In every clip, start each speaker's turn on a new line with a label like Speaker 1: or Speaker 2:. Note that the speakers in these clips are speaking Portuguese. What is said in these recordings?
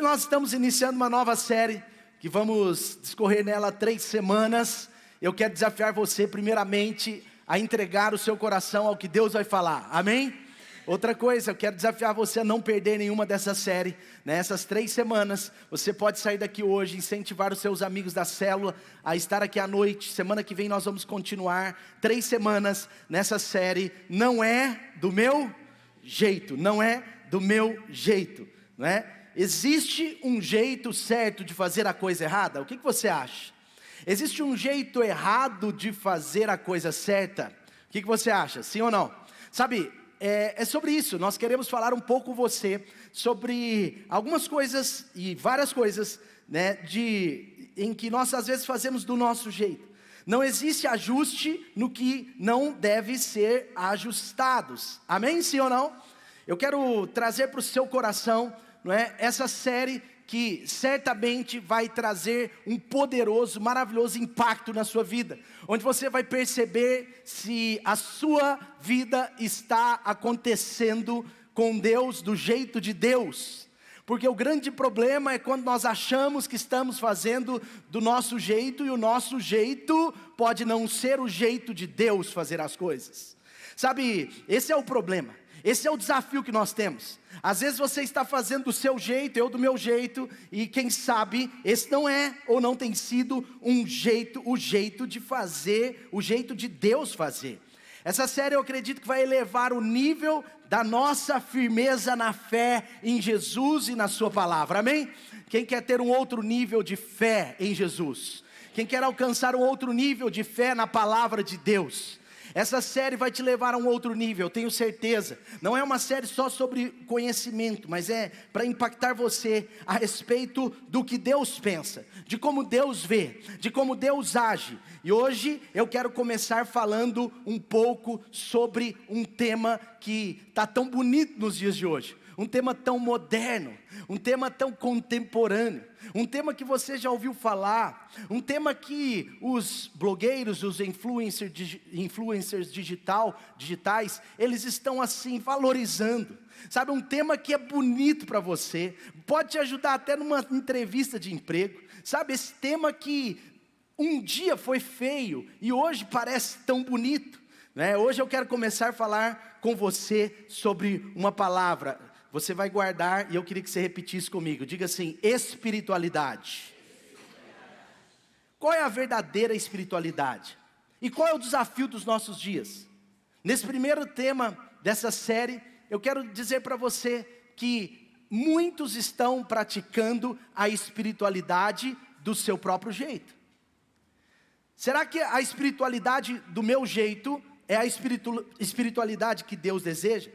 Speaker 1: Nós estamos iniciando uma nova série, que vamos discorrer nela 3 semanas. Eu quero desafiar você, primeiramente, a entregar o seu coração ao que Deus vai falar, amém? Outra coisa, eu quero desafiar você a não perder nenhuma dessa série. Nessas 3 semanas, você pode sair daqui hoje, incentivar os seus amigos da célula a estar aqui à noite. Semana que vem nós vamos continuar 3 semanas nessa série. Não é do meu jeito, não é do meu jeito, não é? Existe um jeito certo de fazer a coisa errada? O que você acha? Existe um jeito errado de fazer a coisa certa? O que você acha? Sim ou não? Sabe, é sobre isso. Nós queremos falar um pouco com você sobre algumas coisas e várias coisas, né, em que nós às vezes fazemos do nosso jeito. Não existe ajuste no que não deve ser ajustados. Amém? Sim ou não? Eu quero trazer para o seu coração, não é, essa série que certamente vai trazer um poderoso, maravilhoso impacto na sua vida, onde você vai perceber se a sua vida está acontecendo com Deus, do jeito de Deus. Porque o grande problema é quando nós achamos que estamos fazendo do nosso jeito, e o nosso jeito pode não ser o jeito de Deus fazer as coisas. Sabe, esse é o problema. Esse é o desafio que nós temos. Às vezes você está fazendo do seu jeito, eu do meu jeito, e quem sabe esse não é ou não tem sido o jeito de fazer, o jeito de Deus fazer. Essa série eu acredito que vai elevar o nível da nossa firmeza na fé em Jesus e na sua palavra, amém? Quem quer ter um outro nível de fé em Jesus? Quem quer alcançar um outro nível de fé na palavra de Deus? Essa série vai te levar a um outro nível, eu tenho certeza. Não é uma série só sobre conhecimento, mas é para impactar você a respeito do que Deus pensa, de como Deus vê, de como Deus age. E hoje eu quero começar falando um pouco sobre um tema que está tão bonito nos dias de hoje. Um tema tão moderno, um tema tão contemporâneo, um tema que você já ouviu falar, um tema que os blogueiros, os influencers digitais, eles estão assim valorizando. Sabe, um tema que é bonito para você, pode te ajudar até numa entrevista de emprego. Sabe, esse tema que um dia foi feio e hoje parece tão bonito, né? Hoje eu quero começar a falar com você sobre uma palavra. Você vai guardar, e eu queria que você repetisse comigo. Diga assim: espiritualidade. Qual é a verdadeira espiritualidade? E qual é o desafio dos nossos dias? Nesse primeiro tema dessa série, eu quero dizer para você que muitos estão praticando a espiritualidade do seu próprio jeito. Será que a espiritualidade do meu jeito é a espiritualidade que Deus deseja?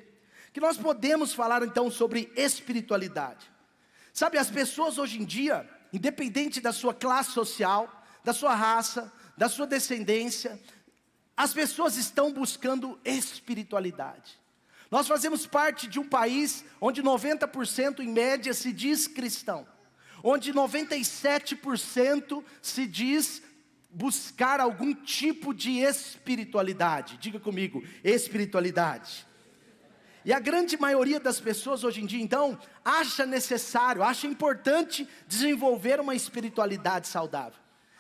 Speaker 1: Que nós podemos falar então sobre espiritualidade. Sabe, as pessoas hoje em dia, independente da sua classe social, da sua raça, da sua descendência, as pessoas estão buscando espiritualidade. Nós fazemos parte de um país onde 90% em média se diz cristão, onde 97% se diz buscar algum tipo de espiritualidade. Diga comigo, espiritualidade. E a grande maioria das pessoas hoje em dia, então, acha necessário, acha importante desenvolver uma espiritualidade saudável.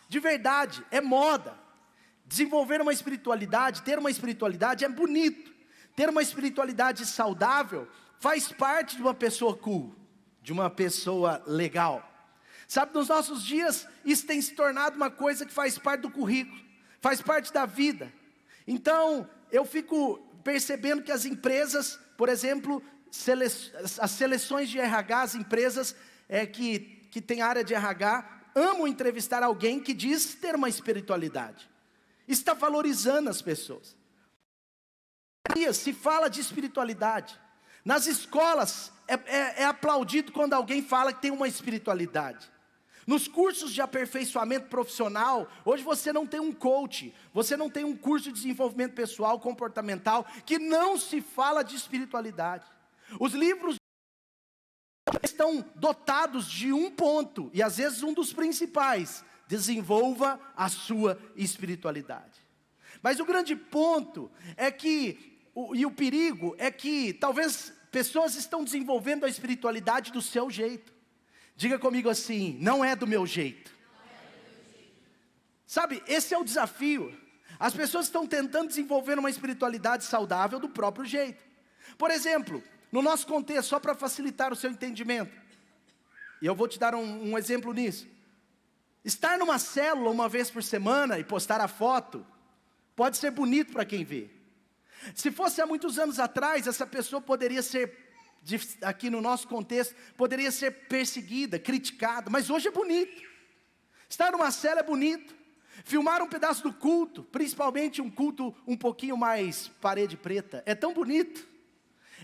Speaker 1: De verdade, é moda. Desenvolver uma espiritualidade, ter uma espiritualidade é bonito. Ter uma espiritualidade saudável faz parte de uma pessoa cool, de uma pessoa legal. Sabe, nos nossos dias, isso tem se tornado uma coisa que faz parte do currículo, faz parte da vida. Então, eu fico percebendo que as empresas, por exemplo, as seleções de RH, as empresas que têm área de RH, amam entrevistar alguém que diz ter uma espiritualidade. Está valorizando as pessoas. Se fala de espiritualidade. Nas escolas, é aplaudido quando alguém fala que tem uma espiritualidade. Nos cursos de aperfeiçoamento profissional, hoje você não tem um coach, você não tem um curso de desenvolvimento pessoal, comportamental, que não se fala de espiritualidade. Os livros estão dotados de um ponto, e às vezes um dos principais: desenvolva a sua espiritualidade. Mas o grande ponto é que, o perigo é que talvez pessoas estão desenvolvendo a espiritualidade do seu jeito. Diga comigo assim: não é do meu jeito. Sabe, esse é o desafio. As pessoas estão tentando desenvolver uma espiritualidade saudável do próprio jeito. Por exemplo, no nosso contexto, só para facilitar o seu entendimento, e eu vou te dar um exemplo nisso. Estar numa célula uma vez por semana e postar a foto, pode ser bonito para quem vê. Se fosse há muitos anos atrás, essa pessoa poderia ser, aqui no nosso contexto, poderia ser perseguida, criticada, mas hoje é bonito. Estar numa célula é bonito. Filmar um pedaço do culto, principalmente um culto um pouquinho mais parede preta, é tão bonito,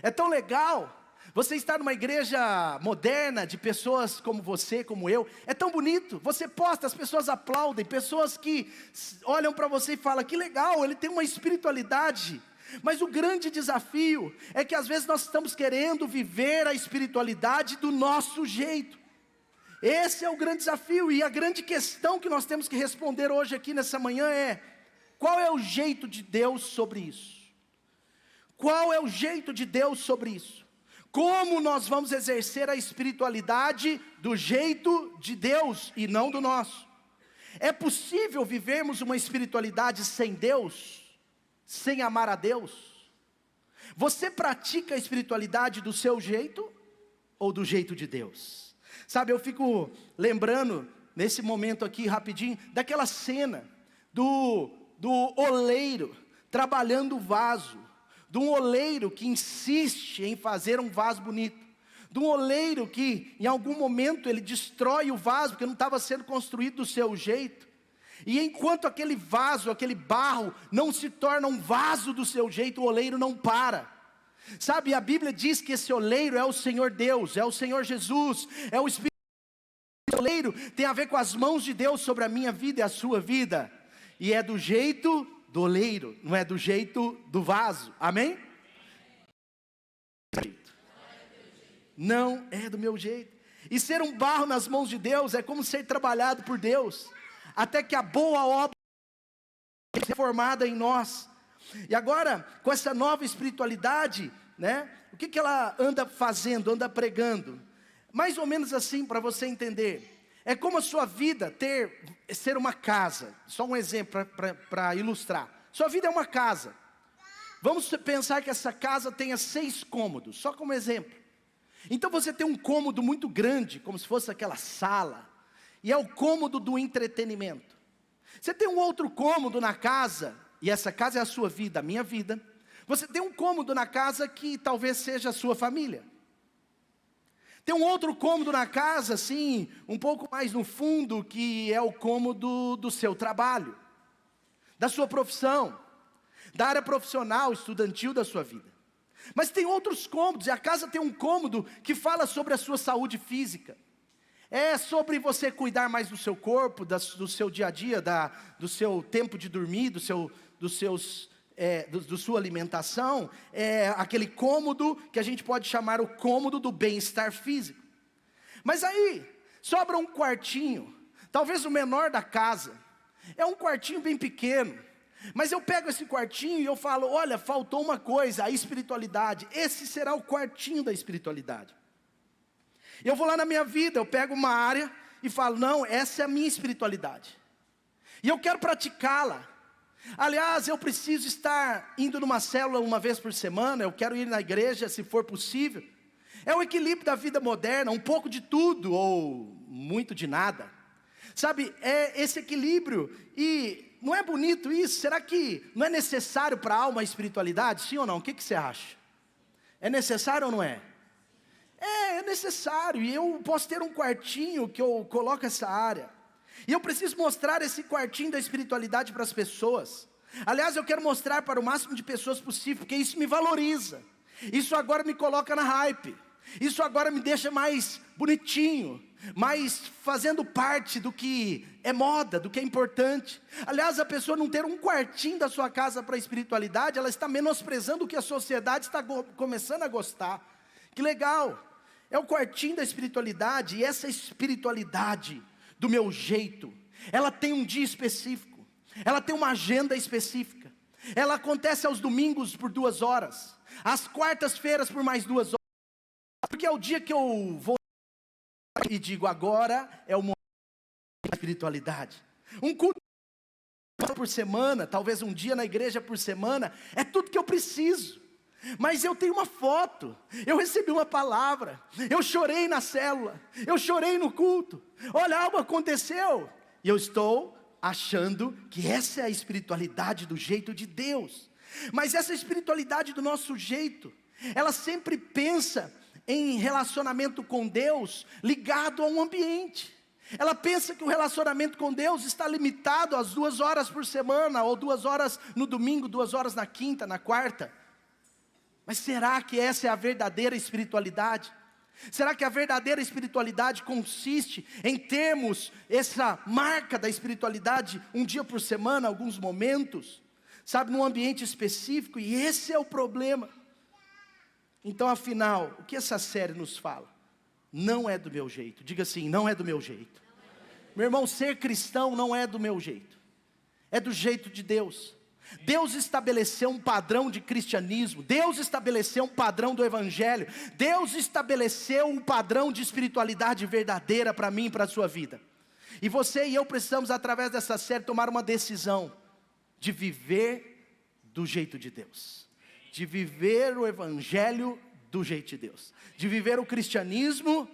Speaker 1: é tão legal. Você estar numa igreja moderna, de pessoas como você, como eu, é tão bonito. Você posta, as pessoas aplaudem, pessoas que olham para você e falam: que legal, ele tem uma espiritualidade. Mas o grande desafio é que às vezes nós estamos querendo viver a espiritualidade do nosso jeito. Esse é o grande desafio, e a grande questão que nós temos que responder hoje aqui nessa manhã é: qual é o jeito de Deus sobre isso? Qual é o jeito de Deus sobre isso? Como nós vamos exercer a espiritualidade do jeito de Deus e não do nosso? É possível vivermos uma espiritualidade sem Deus? Sem amar a Deus? Você pratica a espiritualidade do seu jeito ou do jeito de Deus? Sabe, eu fico lembrando, nesse momento aqui, rapidinho, daquela cena do oleiro trabalhando o vaso, de um oleiro que insiste em fazer um vaso bonito, de um oleiro que em algum momento ele destrói o vaso, porque não estava sendo construído do seu jeito, e enquanto aquele vaso, aquele barro não se torna um vaso do seu jeito, o oleiro não para. Sabe, a Bíblia diz que esse oleiro é o Senhor Deus, é o Senhor Jesus, é o Espírito. O oleiro tem a ver com as mãos de Deus sobre a minha vida e a sua vida, e é do jeito do oleiro, não é do jeito do vaso, amém? Não é do meu jeito. E ser um barro nas mãos de Deus é como ser trabalhado por Deus, até que a boa obra seja formada em nós. E agora, com essa nova espiritualidade, né, o que ela anda fazendo, anda pregando? Mais ou menos assim, para você entender. É como a sua vida ser uma casa. Só um exemplo para ilustrar. Sua vida é uma casa. Vamos pensar que essa casa tenha 6 cômodos, só como exemplo. Então você tem um cômodo muito grande, como se fosse aquela sala, e é o cômodo do entretenimento. Você tem um outro cômodo na casa, e essa casa é a sua vida, a minha vida. Você tem um cômodo na casa que talvez seja a sua família. Tem um outro cômodo na casa, assim, um pouco mais no fundo, que é o cômodo do seu trabalho, da sua profissão, da área profissional, estudantil da sua vida. Mas tem outros cômodos, e a casa tem um cômodo que fala sobre a sua saúde física. É sobre você cuidar mais do seu corpo, do seu dia a dia, do seu tempo de dormir, da sua alimentação. É aquele cômodo que a gente pode chamar o cômodo do bem-estar físico. Mas aí, sobra um quartinho, talvez o menor da casa. É um quartinho bem pequeno. Mas eu pego esse quartinho e eu falo: olha, faltou uma coisa, a espiritualidade. Esse será o quartinho da espiritualidade. Eu vou lá na minha vida, eu pego uma área e falo: não, essa é a minha espiritualidade. E eu quero praticá-la. Aliás, eu preciso estar indo numa célula uma vez por semana, eu quero ir na igreja se for possível. É o equilíbrio da vida moderna, um pouco de tudo ou muito de nada. Sabe, é esse equilíbrio. E não é bonito isso? Será que não é necessário para a alma a espiritualidade? Sim ou não? O que você acha? É necessário ou não é? É necessário. E eu posso ter um quartinho que eu coloco essa área. E eu preciso mostrar esse quartinho da espiritualidade para as pessoas. Aliás, eu quero mostrar para o máximo de pessoas possível, porque isso me valoriza. Isso agora me coloca na hype. Isso agora me deixa mais bonitinho, mais fazendo parte do que é moda, do que é importante. Aliás, a pessoa não ter um quartinho da sua casa para a espiritualidade, ela está menosprezando o que a sociedade está começando a gostar. Que legal, é o quartinho da espiritualidade. E essa espiritualidade do meu jeito, ela tem um dia específico, ela tem uma agenda específica. Ela acontece aos domingos por 2 horas, às quartas-feiras por mais 2 horas, porque é o dia que eu vou e digo, agora é o momento da espiritualidade. Um culto por semana, talvez um dia na igreja por semana, é tudo que eu preciso. Mas eu tenho uma foto, eu recebi uma palavra, eu chorei na célula, eu chorei no culto, olha, algo aconteceu, e eu estou achando que essa é a espiritualidade do jeito de Deus. Mas essa espiritualidade do nosso jeito, ela sempre pensa em relacionamento com Deus ligado a um ambiente. Ela pensa que o relacionamento com Deus está limitado às 2 horas por semana, ou 2 horas no domingo, 2 horas na quinta, na quarta. Mas será que essa é a verdadeira espiritualidade? Será que a verdadeira espiritualidade consiste em termos essa marca da espiritualidade um dia por semana, alguns momentos, sabe, num ambiente específico? E esse é o problema. Então, afinal, o que essa série nos fala? Não é do meu jeito. Diga assim, não é do meu jeito. Meu irmão, ser cristão não é do meu jeito. É do jeito de Deus. Deus estabeleceu um padrão de cristianismo, Deus estabeleceu um padrão do evangelho, Deus estabeleceu um padrão de espiritualidade verdadeira para mim e para a sua vida. E você e eu precisamos, através dessa série, tomar uma decisão de viver do jeito de Deus, de viver o evangelho do jeito de Deus, de viver o cristianismo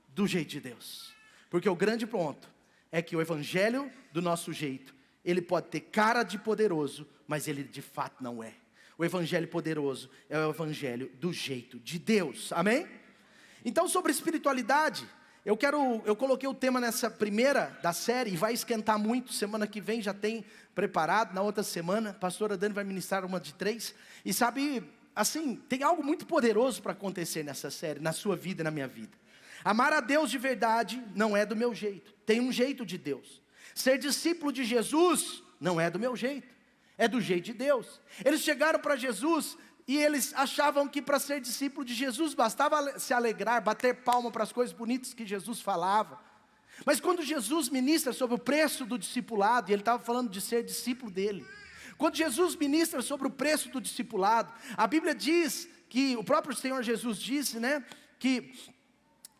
Speaker 1: do jeito de Deus. Porque o grande ponto é que o evangelho do nosso jeito, ele pode ter cara de poderoso, mas ele de fato não é. O evangelho poderoso é o evangelho do jeito de Deus, amém? Então, sobre espiritualidade, eu coloquei o tema nessa primeira da série, e vai esquentar muito. Semana que vem já tem preparado, na outra semana, a pastora Dani vai ministrar uma de 3, e sabe, assim, tem algo muito poderoso para acontecer nessa série, na sua vida e na minha vida. Amar a Deus de verdade não é do meu jeito, tem um jeito de Deus. Ser discípulo de Jesus não é do meu jeito, é do jeito de Deus. Eles chegaram para Jesus e eles achavam que para ser discípulo de Jesus bastava se alegrar, bater palma para as coisas bonitas que Jesus falava. Mas quando Jesus ministra sobre o preço do discipulado, e ele estava falando de ser discípulo dele, quando Jesus ministra sobre o preço do discipulado, a Bíblia diz que, o próprio Senhor Jesus disse, né, que,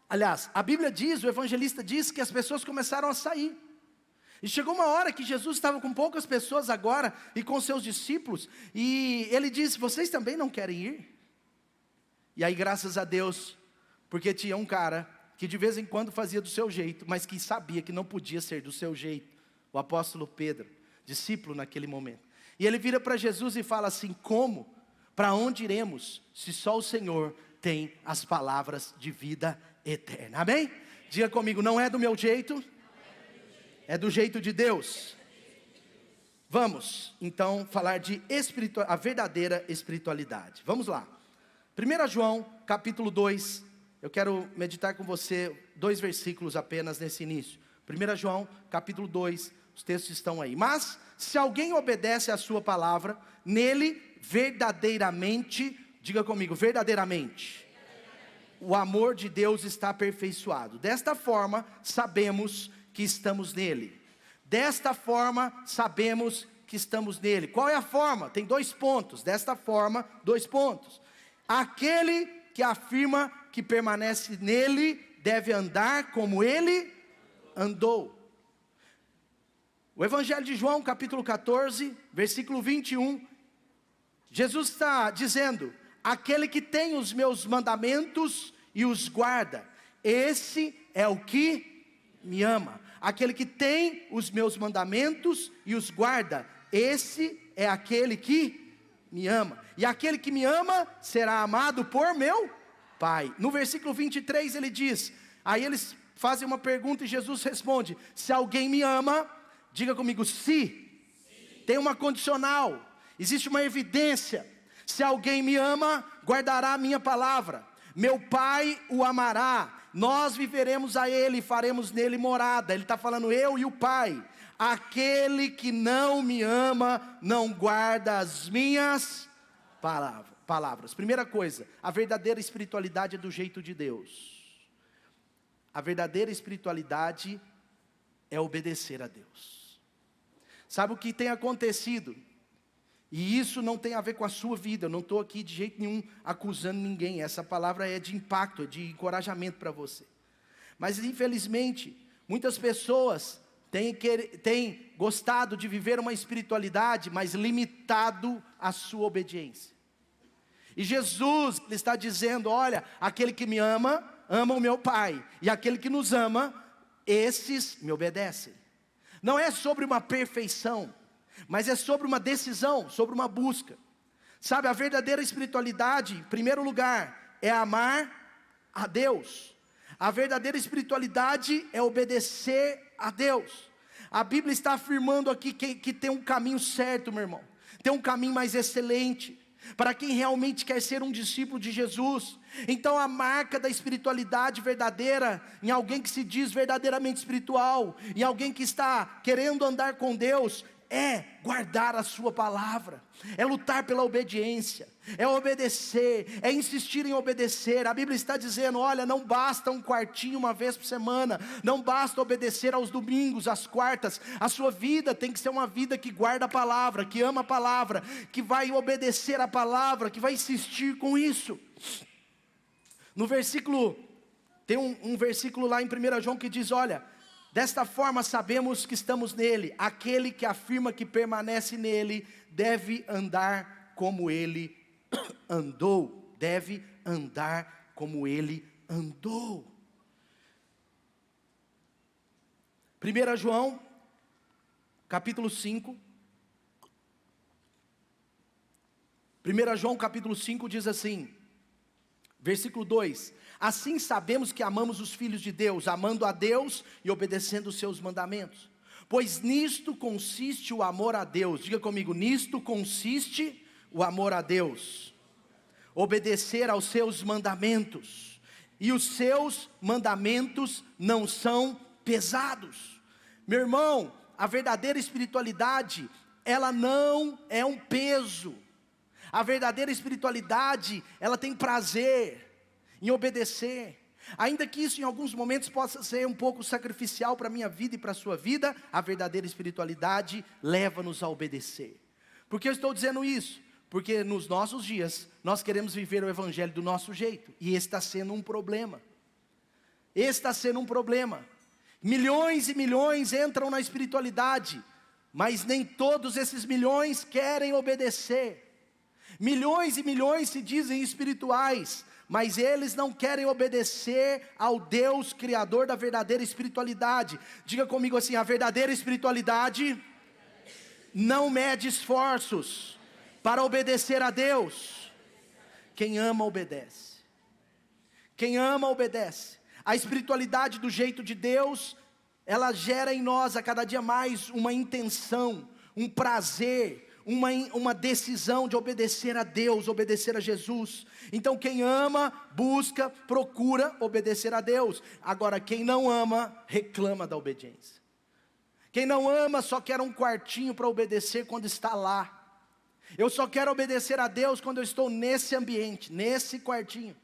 Speaker 1: aliás, a Bíblia diz, o evangelista diz que as pessoas começaram a sair. E chegou uma hora que Jesus estava com poucas pessoas agora, e com seus discípulos, e ele disse, vocês também não querem ir? E aí, graças a Deus, porque tinha um cara, que de vez em quando fazia do seu jeito, mas que sabia que não podia ser do seu jeito, o apóstolo Pedro, discípulo naquele momento. E ele vira para Jesus e fala assim, como? Para onde iremos, se só o Senhor tem as palavras de vida eterna, amém? Diga comigo, não é do meu jeito, é do jeito de Deus. Vamos, então, falar de a verdadeira espiritualidade. Vamos lá. 1 João, capítulo 2. Eu quero meditar com você 2 versículos apenas nesse início. 1 João, capítulo 2. Os textos estão aí. Mas, se alguém obedece à sua palavra, nele verdadeiramente, diga comigo, verdadeiramente, o amor de Deus está aperfeiçoado. Desta forma, sabemos que estamos nele. Desta forma, sabemos que estamos nele. Qual é a forma? Tem 2 pontos. Desta forma, 2 pontos. Aquele que afirma que permanece nele, deve andar como ele andou. O Evangelho de João, capítulo 14, versículo 21. Jesus está dizendo, aquele que tem os meus mandamentos e os guarda, esse é o que me ama. Aquele que tem os meus mandamentos e os guarda, esse é aquele que me ama. E aquele que me ama será amado por meu Pai. No versículo 23 ele diz, aí eles fazem uma pergunta e Jesus responde, se alguém me ama, diga comigo, se. Tem uma condicional, existe uma evidência. Se alguém me ama, guardará a minha palavra. Meu Pai o amará. Nós viveremos a Ele e faremos nele morada. Ele está falando eu e o Pai. Aquele que não me ama, não guarda as minhas palavras. Primeira coisa, a verdadeira espiritualidade é do jeito de Deus. A verdadeira espiritualidade é obedecer a Deus. Sabe o que tem acontecido? E isso não tem a ver com a sua vida, eu não estou aqui de jeito nenhum acusando ninguém, essa palavra é de impacto, é de encorajamento para você. Mas infelizmente, muitas pessoas têm gostado de viver uma espiritualidade, mas limitado a sua obediência. E Jesus está dizendo, olha, aquele que me ama, ama o meu Pai. E aquele que nos ama, esses me obedecem. Não é sobre uma perfeição, mas é sobre uma decisão, sobre uma busca. Sabe, a verdadeira espiritualidade, em primeiro lugar, é amar a Deus. A verdadeira espiritualidade é obedecer a Deus. A Bíblia está afirmando aqui que tem um caminho certo, meu irmão. Tem um caminho mais excelente para quem realmente quer ser um discípulo de Jesus. Então a marca da espiritualidade verdadeira, em alguém que se diz verdadeiramente espiritual, em alguém que está querendo andar com Deus, é guardar a sua palavra, é lutar pela obediência, é obedecer, é insistir em obedecer. A Bíblia está dizendo, olha, não basta um quartinho uma vez por semana, não basta obedecer aos domingos, às quartas. A sua vida tem que ser uma vida que guarda a palavra, que ama a palavra, que vai obedecer a palavra, que vai insistir com isso. No versículo, tem um versículo lá em 1 João que diz, olha, desta forma sabemos que estamos nele. Aquele que afirma que permanece nele deve andar como ele andou. Deve andar como ele andou. 1 João, capítulo 5. 1 João capítulo 5 diz assim, versículo 2: assim sabemos que amamos os filhos de Deus, amando a Deus e obedecendo os seus mandamentos. Pois nisto consiste o amor a Deus. Diga comigo, nisto consiste o amor a Deus. Obedecer aos seus mandamentos. E os seus mandamentos não são pesados. Meu irmão, a verdadeira espiritualidade, ela não é um peso. A verdadeira espiritualidade, ela tem prazer em obedecer. Ainda que isso em alguns momentos possa ser um pouco sacrificial para a minha vida e para a sua vida, a verdadeira espiritualidade leva-nos a obedecer. Por que eu estou dizendo isso? Porque nos nossos dias, nós queremos viver o evangelho do nosso jeito, e esse está sendo um problema. Esse está sendo um problema. Milhões e milhões entram na espiritualidade, mas nem todos esses milhões querem obedecer. Milhões e milhões se dizem espirituais, mas eles não querem obedecer ao Deus Criador da verdadeira espiritualidade. Diga comigo assim, a verdadeira espiritualidade não mede esforços para obedecer a Deus. Quem ama, obedece. Quem ama, obedece. A espiritualidade do jeito de Deus, ela gera em nós a cada dia mais uma intenção, um prazer, uma decisão de obedecer a Deus, obedecer a Jesus. Então quem ama, busca, procura obedecer a Deus. Agora quem não ama, reclama da obediência. Quem não ama só quer um quartinho para obedecer quando está lá. Eu só quero obedecer a Deus quando eu estou nesse ambiente, nesse quartinho.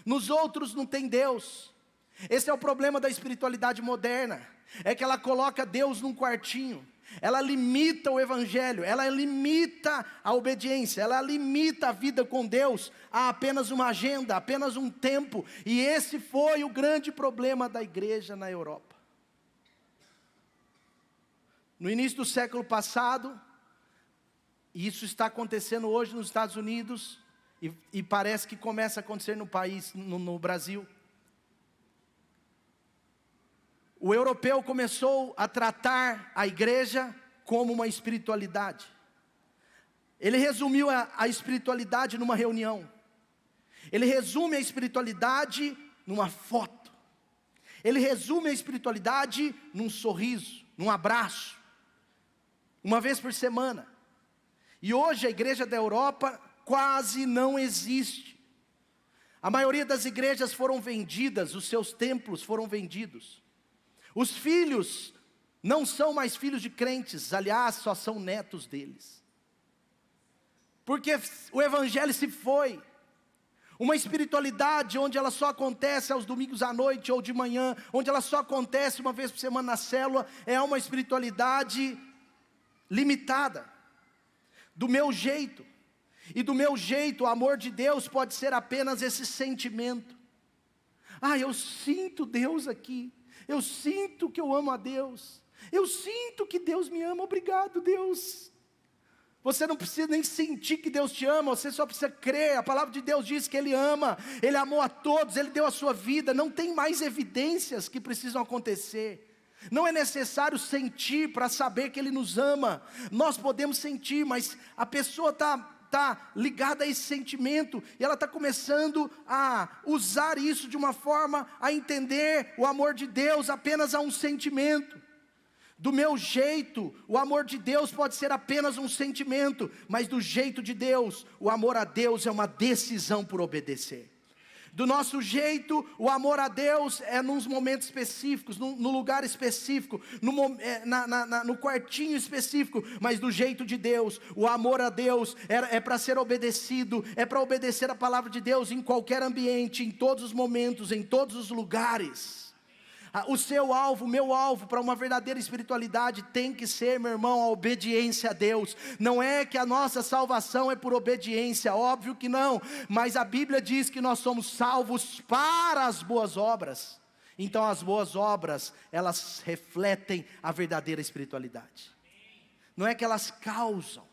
Speaker 1: Nos outros não tem Deus. Esse é o problema da espiritualidade moderna, é que ela coloca Deus num quartinho. Ela limita o evangelho, ela limita a obediência, ela limita a vida com Deus a apenas uma agenda, apenas um tempo. E esse foi o grande problema da igreja na Europa. No início do século passado, e isso está acontecendo hoje nos Estados Unidos, e parece que começa a acontecer no país, no Brasil. O europeu começou a tratar a igreja como uma espiritualidade. Ele resumiu a espiritualidade numa reunião. Ele resume a espiritualidade numa foto. Ele resume a espiritualidade num sorriso, num abraço, uma vez por semana. E hoje a igreja da Europa quase não existe. A maioria das igrejas foram vendidas, os seus templos foram vendidos. Os filhos não são mais filhos de crentes, aliás, só são netos deles. Porque o evangelho se foi. Uma espiritualidade onde ela só acontece aos domingos à noite ou de manhã, onde ela só acontece uma vez por semana na célula, é uma espiritualidade limitada. Do meu jeito. E do meu jeito, o amor de Deus pode ser apenas esse sentimento. Eu sinto Deus aqui, eu sinto que eu amo a Deus, eu sinto que Deus me ama, obrigado Deus. Você não precisa nem sentir que Deus te ama, você só precisa crer. A palavra de Deus diz que Ele ama, Ele amou a todos, Ele deu a sua vida. Não tem mais evidências que precisam acontecer. Não é necessário sentir para saber que Ele nos ama. Nós podemos sentir, mas a pessoa está ligada a esse sentimento, e ela está começando a usar isso de uma forma a entender o amor de Deus apenas a um sentimento. Do meu jeito, o amor de Deus pode ser apenas um sentimento, mas do jeito de Deus, o amor a Deus é uma decisão por obedecer. Do nosso jeito, o amor a Deus é nos momentos específicos, no lugar específico, no quartinho específico, mas do jeito de Deus, o amor a Deus é para ser obedecido, é para obedecer a palavra de Deus em qualquer ambiente, em todos os momentos, em todos os lugares. O seu alvo, o meu alvo para uma verdadeira espiritualidade tem que ser, meu irmão, a obediência a Deus. Não é que a nossa salvação é por obediência, óbvio que não, mas a Bíblia diz que nós somos salvos para as boas obras. Então as boas obras, elas refletem a verdadeira espiritualidade. Não é que elas causam.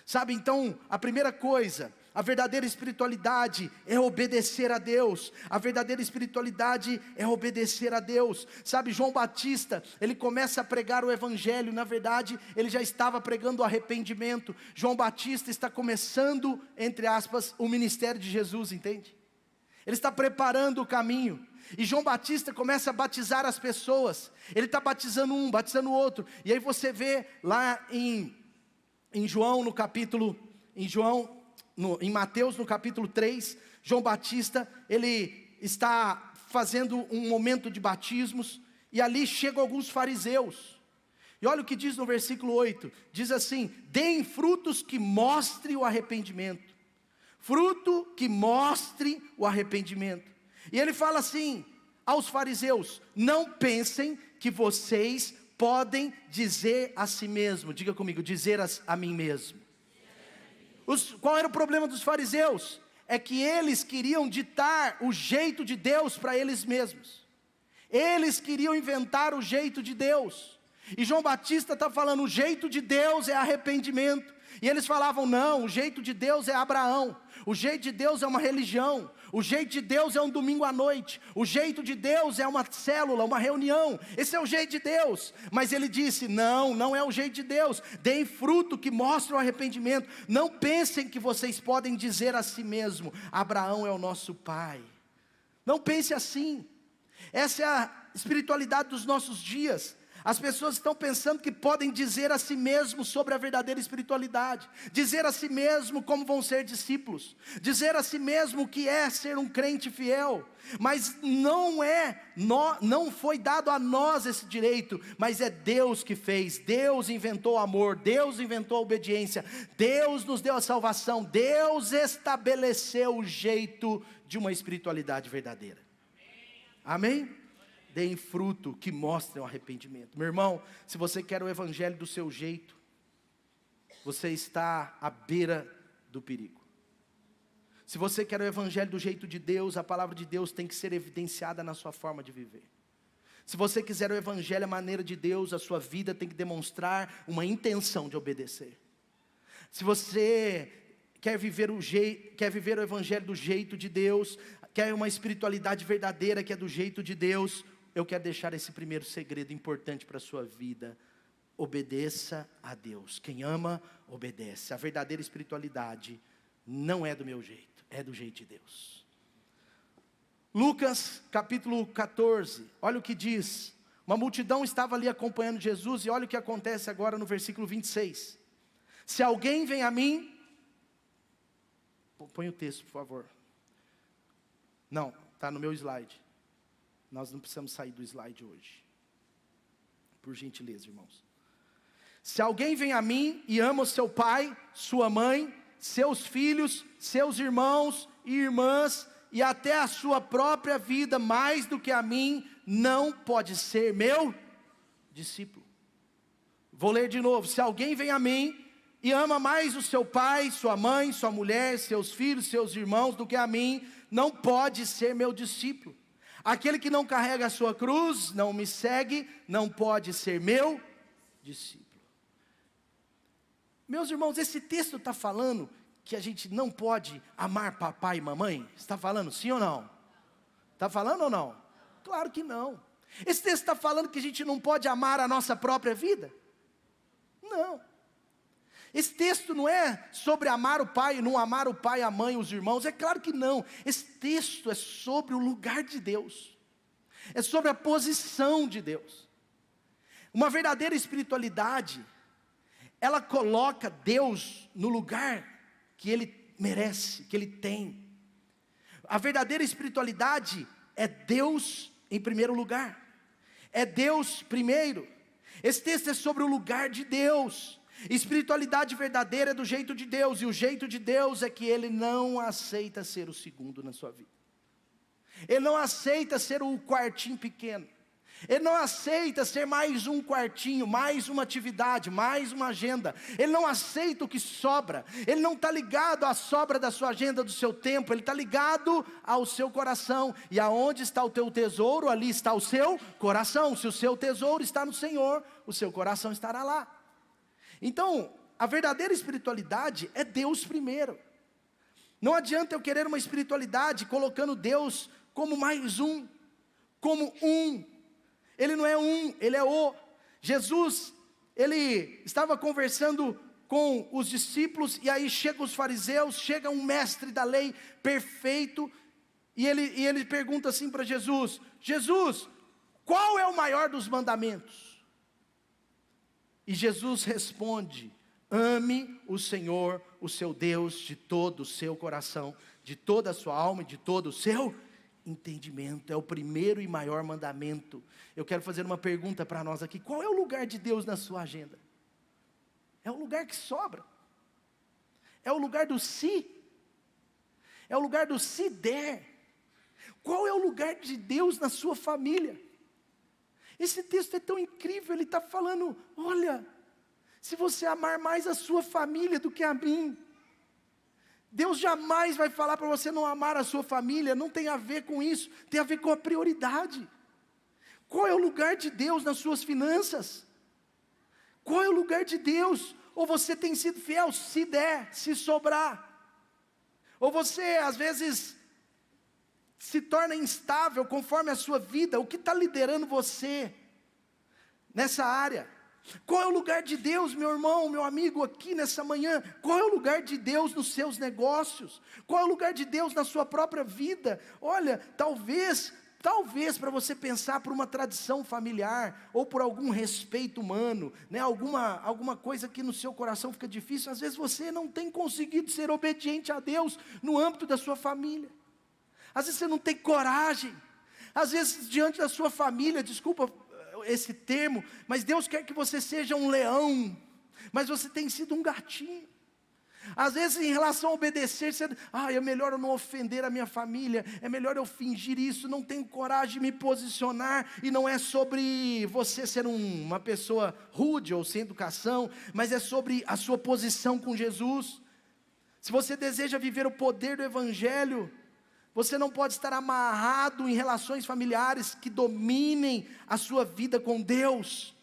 Speaker 1: Sabe, então, a primeira coisa, a verdadeira espiritualidade é obedecer a Deus. A verdadeira espiritualidade é obedecer a Deus. Sabe, João Batista, ele começa a pregar o evangelho. Na verdade, ele já estava pregando o arrependimento. João Batista está começando, entre aspas, o ministério de Jesus, entende? Ele está preparando o caminho. E João Batista começa a batizar as pessoas. Ele está batizando um, batizando o outro. E aí você vê lá em João, no capítulo, em Mateus, no capítulo 3, João Batista, ele está fazendo um momento de batismos, e ali chegam alguns fariseus, e olha o que diz no versículo 8, diz assim: deem frutos que mostrem o arrependimento, fruto que mostre o arrependimento, e ele fala assim aos fariseus: não pensem que vocês podem dizer a si mesmo, diga comigo, dizer a mim mesmo. Qual era o problema dos fariseus? É que eles queriam ditar o jeito de Deus para eles mesmos. Eles queriam inventar o jeito de Deus. E João Batista está falando, o jeito de Deus é arrependimento. E eles falavam, não, o jeito de Deus é Abraão. O jeito de Deus é uma religião. O jeito de Deus é um domingo à noite. O jeito de Deus é uma célula, uma reunião. Esse é o jeito de Deus. Mas ele disse, não é o jeito de Deus. Deem fruto que mostre o arrependimento. Não pensem que vocês podem dizer a si mesmo, Abraão é o nosso pai. Não pense assim. Essa é a espiritualidade dos nossos dias. As pessoas estão pensando que podem dizer a si mesmo sobre a verdadeira espiritualidade, dizer a si mesmo como vão ser discípulos, dizer a si mesmo o que é ser um crente fiel, mas não foi dado a nós esse direito, mas é Deus que fez. Deus inventou o amor, Deus inventou a obediência, Deus nos deu a salvação, Deus estabeleceu o jeito de uma espiritualidade verdadeira. Amém? Deem fruto que mostrem o arrependimento. Meu irmão, se você quer o evangelho do seu jeito, você está à beira do perigo. Se você quer o evangelho do jeito de Deus, a palavra de Deus tem que ser evidenciada na sua forma de viver. Se você quiser o evangelho à maneira de Deus, a sua vida tem que demonstrar uma intenção de obedecer. Se você quer viver o evangelho do jeito de Deus, quer uma espiritualidade verdadeira que é do jeito de Deus, eu quero deixar esse primeiro segredo importante para a sua vida: obedeça a Deus. Quem ama, obedece. A verdadeira espiritualidade não é do meu jeito, é do jeito de Deus. Lucas capítulo 14, olha o que diz. Uma multidão estava ali acompanhando Jesus, e olha o que acontece agora no versículo 26. Se alguém vem a mim, põe o texto por favor. Não, está no meu slide. Nós não precisamos sair do slide hoje. Por gentileza, irmãos. Se alguém vem a mim e ama o seu pai, sua mãe, seus filhos, seus irmãos e irmãs, e até a sua própria vida mais do que a mim, não pode ser meu discípulo. Vou ler de novo. Se alguém vem a mim e ama mais o seu pai, sua mãe, sua mulher, seus filhos, seus irmãos do que a mim, não pode ser meu discípulo. Aquele que não carrega a sua cruz, não me segue, não pode ser meu discípulo. Meus irmãos, esse texto está falando que a gente não pode amar papai e mamãe? Está falando sim ou não? Está falando ou não? Claro que não. Esse texto está falando que a gente não pode amar a nossa própria vida? Não. Esse texto não é sobre amar o pai, não amar o pai, a mãe, os irmãos. É claro que não. Esse texto é sobre o lugar de Deus. É sobre a posição de Deus. Uma verdadeira espiritualidade, ela coloca Deus no lugar que Ele merece, que Ele tem. A verdadeira espiritualidade é Deus em primeiro lugar. É Deus primeiro. Esse texto é sobre o lugar de Deus. Espiritualidade verdadeira é do jeito de Deus. E o jeito de Deus é que Ele não aceita ser o segundo na sua vida. Ele não aceita ser o quartinho pequeno. Ele não aceita ser mais um quartinho, mais uma atividade, mais uma agenda. Ele não aceita o que sobra. Ele não está ligado à sobra da sua agenda, do seu tempo. Ele está ligado ao seu coração. E aonde está o teu tesouro, ali está o seu coração. Se o seu tesouro está no Senhor, o seu coração estará lá. Então, a verdadeira espiritualidade é Deus primeiro. Não adianta eu querer uma espiritualidade colocando Deus como mais um, como um. Ele não é um, Ele é o. Jesus, Ele estava conversando com os discípulos, e aí chegam os fariseus, chega um mestre da lei perfeito, e ele pergunta assim para Jesus: Jesus, qual é o maior dos mandamentos? E Jesus responde: ame o Senhor, o seu Deus, de todo o seu coração, de toda a sua alma e de todo o seu entendimento. É o primeiro e maior mandamento. Eu quero fazer uma pergunta para nós aqui: qual é o lugar de Deus na sua agenda? É o lugar que sobra. É o lugar do se. É o lugar do se der. Qual é o lugar de Deus na sua família? Esse texto é tão incrível. Ele está falando: olha, se você amar mais a sua família do que a mim, Deus jamais vai falar para você não amar a sua família. Não tem a ver com isso, tem a ver com a prioridade. Qual é o lugar de Deus nas suas finanças? Qual é o lugar de Deus? Ou você tem sido fiel, se der, se sobrar. Ou você às vezes se torna instável conforme a sua vida. O que está liderando você nessa área? Qual é o lugar de Deus, meu irmão, meu amigo, aqui nessa manhã? Qual é o lugar de Deus nos seus negócios? Qual é o lugar de Deus na sua própria vida? Olha, talvez para você pensar por uma tradição familiar, ou por algum respeito humano, né, alguma coisa que no seu coração fica difícil, às vezes você não tem conseguido ser obediente a Deus no âmbito da sua família. Às vezes você não tem coragem. Às vezes diante da sua família, desculpa esse termo, mas Deus quer que você seja um leão, mas você tem sido um gatinho. Às vezes em relação a obedecer, você, é melhor eu não ofender a minha família, é melhor eu fingir isso, não tenho coragem de me posicionar. E não é sobre você ser uma pessoa rude ou sem educação, mas é sobre a sua posição com Jesus. Se você deseja viver o poder do Evangelho, você não pode estar amarrado em relações familiares que dominem a sua vida com Deus.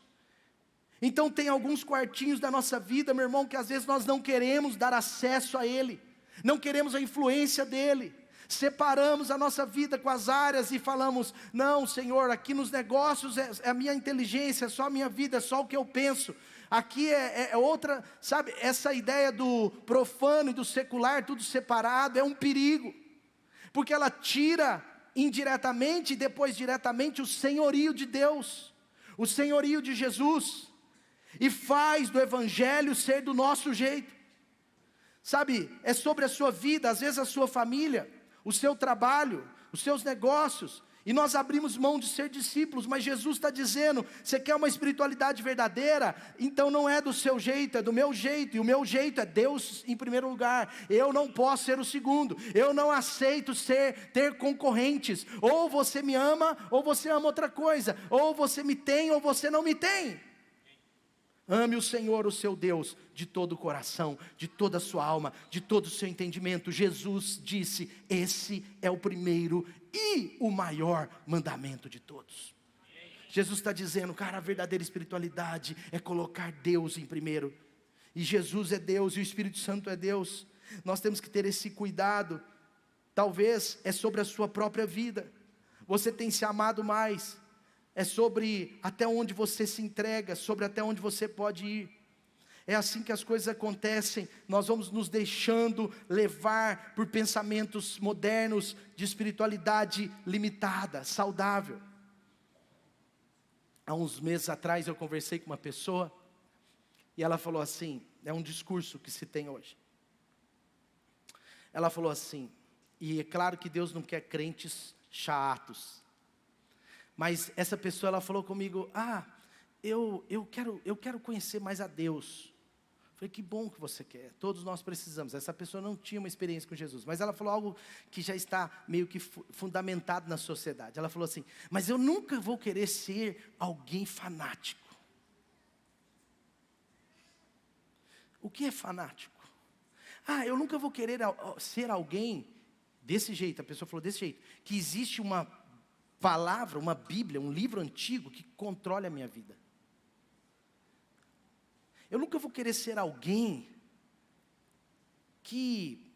Speaker 1: Então tem alguns quartinhos da nossa vida, meu irmão, que às vezes nós não queremos dar acesso a Ele, não queremos a influência dEle. Separamos a nossa vida com as áreas e falamos: não, Senhor, aqui nos negócios é a minha inteligência, é só a minha vida, é só o que eu penso. Aqui é outra, sabe, essa ideia do profano e do secular, tudo separado, é um perigo. Porque ela tira indiretamente e depois diretamente o senhorio de Deus, o senhorio de Jesus, e faz do Evangelho ser do nosso jeito. Sabe, é sobre a sua vida, às vezes a sua família, o seu trabalho, os seus negócios, e nós abrimos mão de ser discípulos. Mas Jesus está dizendo: você quer uma espiritualidade verdadeira? Então não é do seu jeito, é do meu jeito. E o meu jeito é Deus em primeiro lugar. Eu não posso ser o segundo. Eu não aceito ter concorrentes. Ou você me ama, ou você ama outra coisa. Ou você me tem, ou você não me tem. Ame o Senhor, o seu Deus, de todo o coração, de toda a sua alma, de todo o seu entendimento. Jesus disse: esse é o primeiro e o maior mandamento de todos. Jesus está dizendo, cara, a verdadeira espiritualidade é colocar Deus em primeiro. E Jesus é Deus e o Espírito Santo é Deus. Nós temos que ter esse cuidado. Talvez é sobre a sua própria vida. Você tem se amado mais. É sobre até onde você se entrega, sobre até onde você pode ir. É assim que as coisas acontecem. Nós vamos nos deixando levar por pensamentos modernos de espiritualidade limitada, saudável. Há uns meses atrás eu conversei com uma pessoa e ela falou assim, é um discurso que se tem hoje. Ela falou assim, e é claro que Deus não quer crentes chatos, mas essa pessoa ela falou comigo, eu quero conhecer mais a Deus. Eu falei, que bom que você quer, todos nós precisamos. Essa pessoa não tinha uma experiência com Jesus, mas ela falou algo que já está meio que fundamentado na sociedade. Ela falou assim, mas eu nunca vou querer ser alguém fanático. O que é fanático? Eu nunca vou querer ser alguém desse jeito. A pessoa falou desse jeito, que existe uma palavra, uma Bíblia, um livro antigo que controle a minha vida. Eu nunca vou querer ser alguém que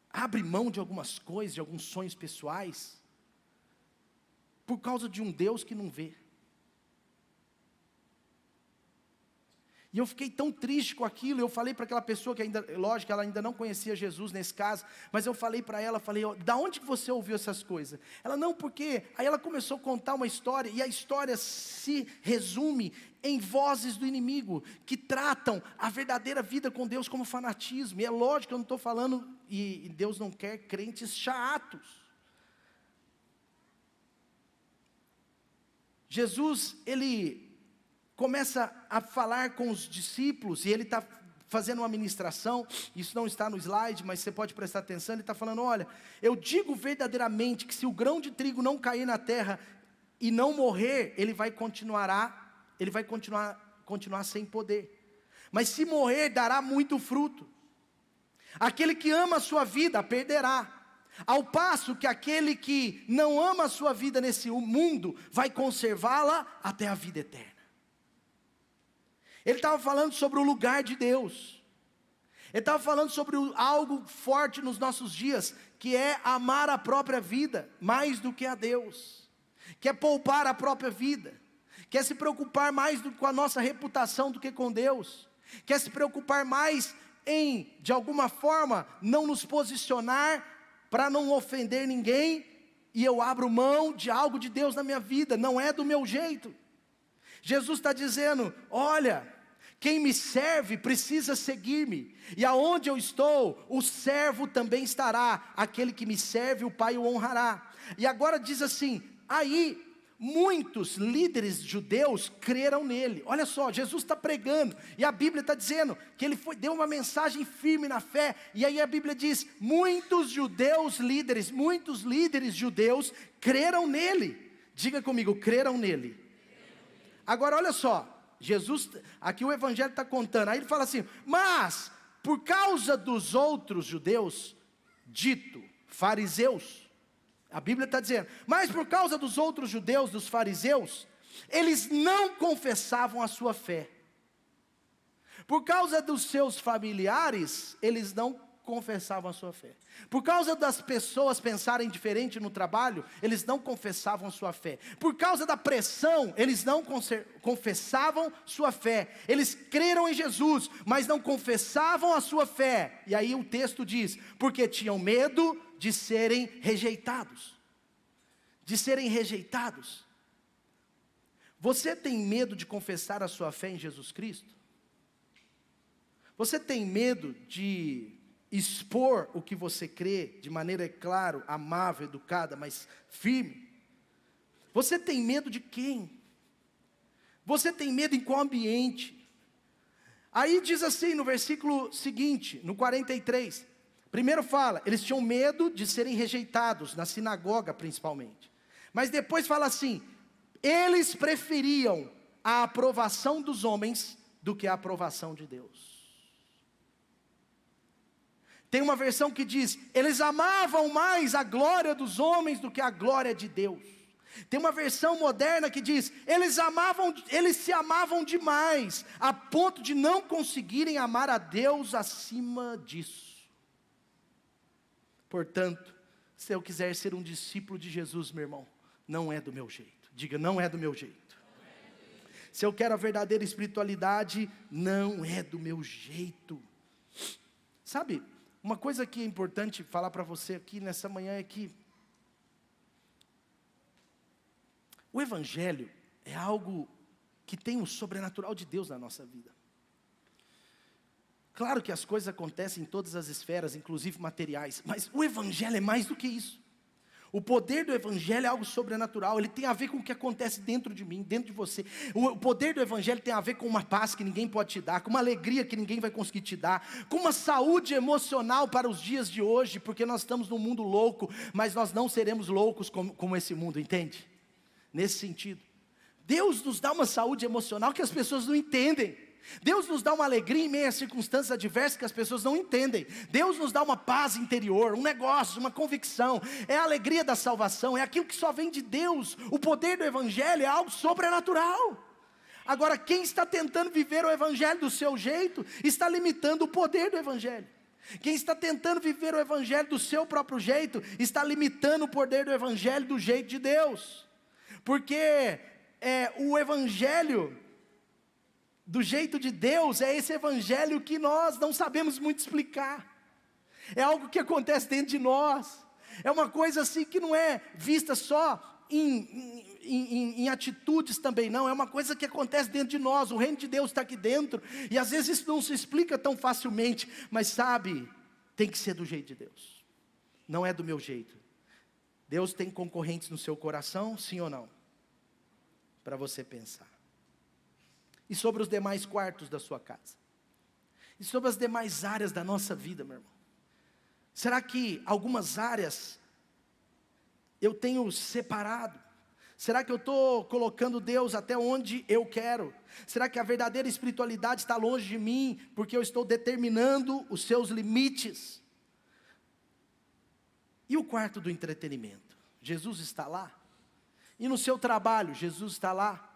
Speaker 1: abre mão de algumas coisas, de alguns sonhos pessoais, por causa de um Deus que não vê. E eu fiquei tão triste com aquilo, eu falei para aquela pessoa que ainda, lógico, ela ainda não conhecia Jesus nesse caso, mas eu falei para ela, da onde que você ouviu essas coisas? Ela, não, porque, aí ela começou a contar uma história, e a história se resume em vozes do inimigo, que tratam a verdadeira vida com Deus como fanatismo, e é lógico que eu não estou falando, e Deus não quer crentes chatos. Jesus, ele começa a falar com os discípulos, e ele está fazendo uma ministração, isso não está no slide, mas você pode prestar atenção, ele está falando, olha, eu digo verdadeiramente que se o grão de trigo não cair na terra e não morrer, ele vai continuar sem poder, mas se morrer, dará muito fruto. Aquele que ama a sua vida, perderá, ao passo que aquele que não ama a sua vida nesse mundo, vai conservá-la até a vida eterna. Ele estava falando sobre o lugar de Deus. Ele estava falando sobre algo forte nos nossos dias, que é amar a própria vida, mais do que a Deus. Que é poupar a própria vida. Quer se preocupar mais com a nossa reputação do que com Deus. Quer se preocupar mais em, de alguma forma, não nos posicionar para não ofender ninguém, e eu abro mão de algo de Deus na minha vida, não é do meu jeito. Jesus está dizendo, olha, quem me serve precisa seguir-me, e aonde eu estou, o servo também estará, aquele que me serve, o Pai o honrará. E agora diz assim, aí muitos líderes judeus creram nele. Olha só, Jesus está pregando, e a Bíblia está dizendo que ele deu uma mensagem firme na fé, e aí a Bíblia diz, muitos líderes judeus creram nele. Diga comigo, creram nele. Agora olha só, Jesus, aqui o Evangelho está contando, aí ele fala assim, mas por causa dos outros judeus, dito, fariseus, a Bíblia está dizendo, mas por causa dos outros judeus, dos fariseus, eles não confessavam a sua fé. Por causa dos seus familiares, eles não confessavam a sua fé. Por causa das pessoas pensarem diferente no trabalho, eles não confessavam a sua fé. Por causa da pressão, eles não confessavam sua fé. Eles creram em Jesus, mas não confessavam a sua fé. E aí o texto diz, porque tinham medo de serem rejeitados. De serem rejeitados. Você tem medo de confessar a sua fé em Jesus Cristo? Você tem medo de expor o que você crê de maneira, é claro, amável, educada, mas firme? Você tem medo de quem? Você tem medo em qual ambiente? Aí diz assim no versículo seguinte, no 43, primeiro fala, eles tinham medo de serem rejeitados, na sinagoga principalmente, mas depois fala assim, eles preferiam a aprovação dos homens do que a aprovação de Deus. Tem uma versão que diz: eles amavam mais a glória dos homens do que a glória de Deus. Tem uma versão moderna que diz: eles se amavam demais, a ponto de não conseguirem amar a Deus acima disso. Portanto, se eu quiser ser um discípulo de Jesus, meu irmão, não é do meu jeito. Diga: não é do meu jeito. Se eu quero a verdadeira espiritualidade, não é do meu jeito. Sabe, uma coisa que é importante falar para você aqui nessa manhã é que o Evangelho é algo que tem o sobrenatural de Deus na nossa vida. Claro que as coisas acontecem em todas as esferas, inclusive materiais, mas o Evangelho é mais do que isso. O poder do Evangelho é algo sobrenatural, ele tem a ver com o que acontece dentro de mim, dentro de você. O poder do Evangelho tem a ver com uma paz que ninguém pode te dar, com uma alegria que ninguém vai conseguir te dar, com uma saúde emocional para os dias de hoje, porque nós estamos num mundo louco, mas nós não seremos loucos como esse mundo, entende? Nesse sentido, Deus nos dá uma saúde emocional que as pessoas não entendem. Deus nos dá uma alegria em meio a circunstâncias adversas que as pessoas não entendem. Deus nos dá uma paz interior, um negócio, uma convicção. É a alegria da salvação, é aquilo que só vem de Deus. O poder do Evangelho é algo sobrenatural. Agora, quem está tentando viver o Evangelho do seu jeito, está limitando o poder do Evangelho. Quem está tentando viver o Evangelho do seu próprio jeito, está limitando o poder do Evangelho do jeito de Deus. Porque o Evangelho do jeito de Deus é esse Evangelho que nós não sabemos muito explicar. É algo que acontece dentro de nós. É uma coisa assim que não é vista só em atitudes também, não. É uma coisa que acontece dentro de nós. O reino de Deus está aqui dentro. E às vezes isso não se explica tão facilmente. Mas sabe, tem que ser do jeito de Deus. Não é do meu jeito. Deus tem concorrentes no seu coração, sim ou não? Para você pensar. E sobre os demais quartos da sua casa? E sobre as demais áreas da nossa vida, meu irmão? Será que algumas áreas eu tenho separado? Será que eu estou colocando Deus até onde eu quero? Será que a verdadeira espiritualidade está longe de mim, porque eu estou determinando os seus limites? E o quarto do entretenimento? Jesus está lá? E no seu trabalho, Jesus está lá?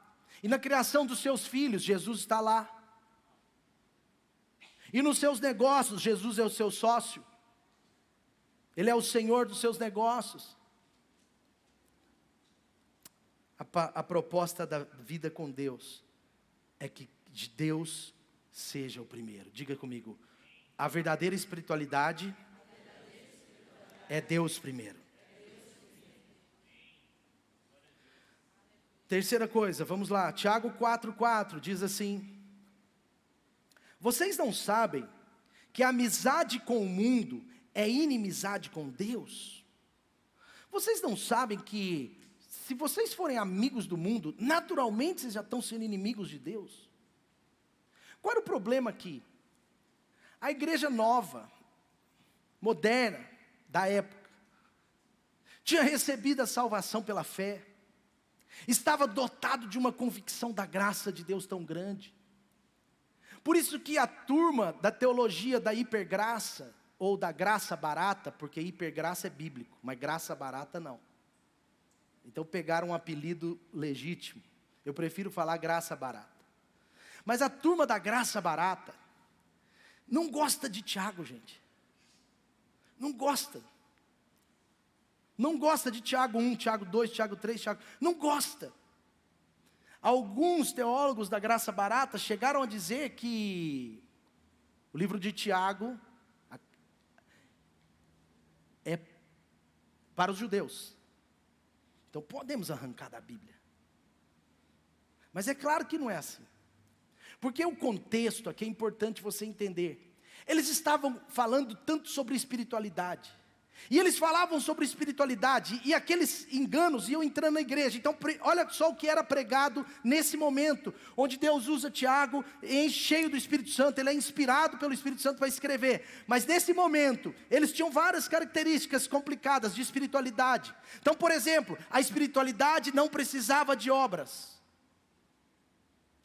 Speaker 1: E na criação dos seus filhos, Jesus está lá? E nos seus negócios, Jesus é o seu sócio? Ele é o Senhor dos seus negócios? A proposta da vida com Deus é que Deus seja o primeiro. Diga comigo: a verdadeira espiritualidade é Deus primeiro. Terceira coisa, vamos lá, Tiago 4,4 diz assim: vocês não sabem que a amizade com o mundo é inimizade com Deus? Vocês não sabem que se vocês forem amigos do mundo, naturalmente vocês já estão sendo inimigos de Deus? Qual era o problema aqui? A igreja nova, moderna, da época, tinha recebido a salvação pela fé, estava dotado de uma convicção da graça de Deus tão grande. Por isso que a turma da teologia da hipergraça, ou da graça barata, porque hipergraça é bíblico, mas graça barata não. Então pegaram um apelido legítimo. Eu prefiro falar graça barata. Mas a turma da graça barata não gosta de Tiago, gente. Não gosta. Não gosta de Tiago 1, Tiago 2, Tiago 3, Tiago... Não gosta. Alguns teólogos da graça barata chegaram a dizer que o livro de Tiago é para os judeus. Então podemos arrancar da Bíblia. Mas é claro que não é assim. Porque o contexto aqui é importante você entender. Eles estavam falando tanto sobre espiritualidade. E eles falavam sobre espiritualidade, e aqueles enganos iam entrando na igreja. Então olha só o que era pregado nesse momento, onde Deus usa Tiago, cheio do Espírito Santo. Ele é inspirado pelo Espírito Santo para escrever. Mas nesse momento, eles tinham várias características complicadas de espiritualidade. Então, por exemplo, a espiritualidade não precisava de obras.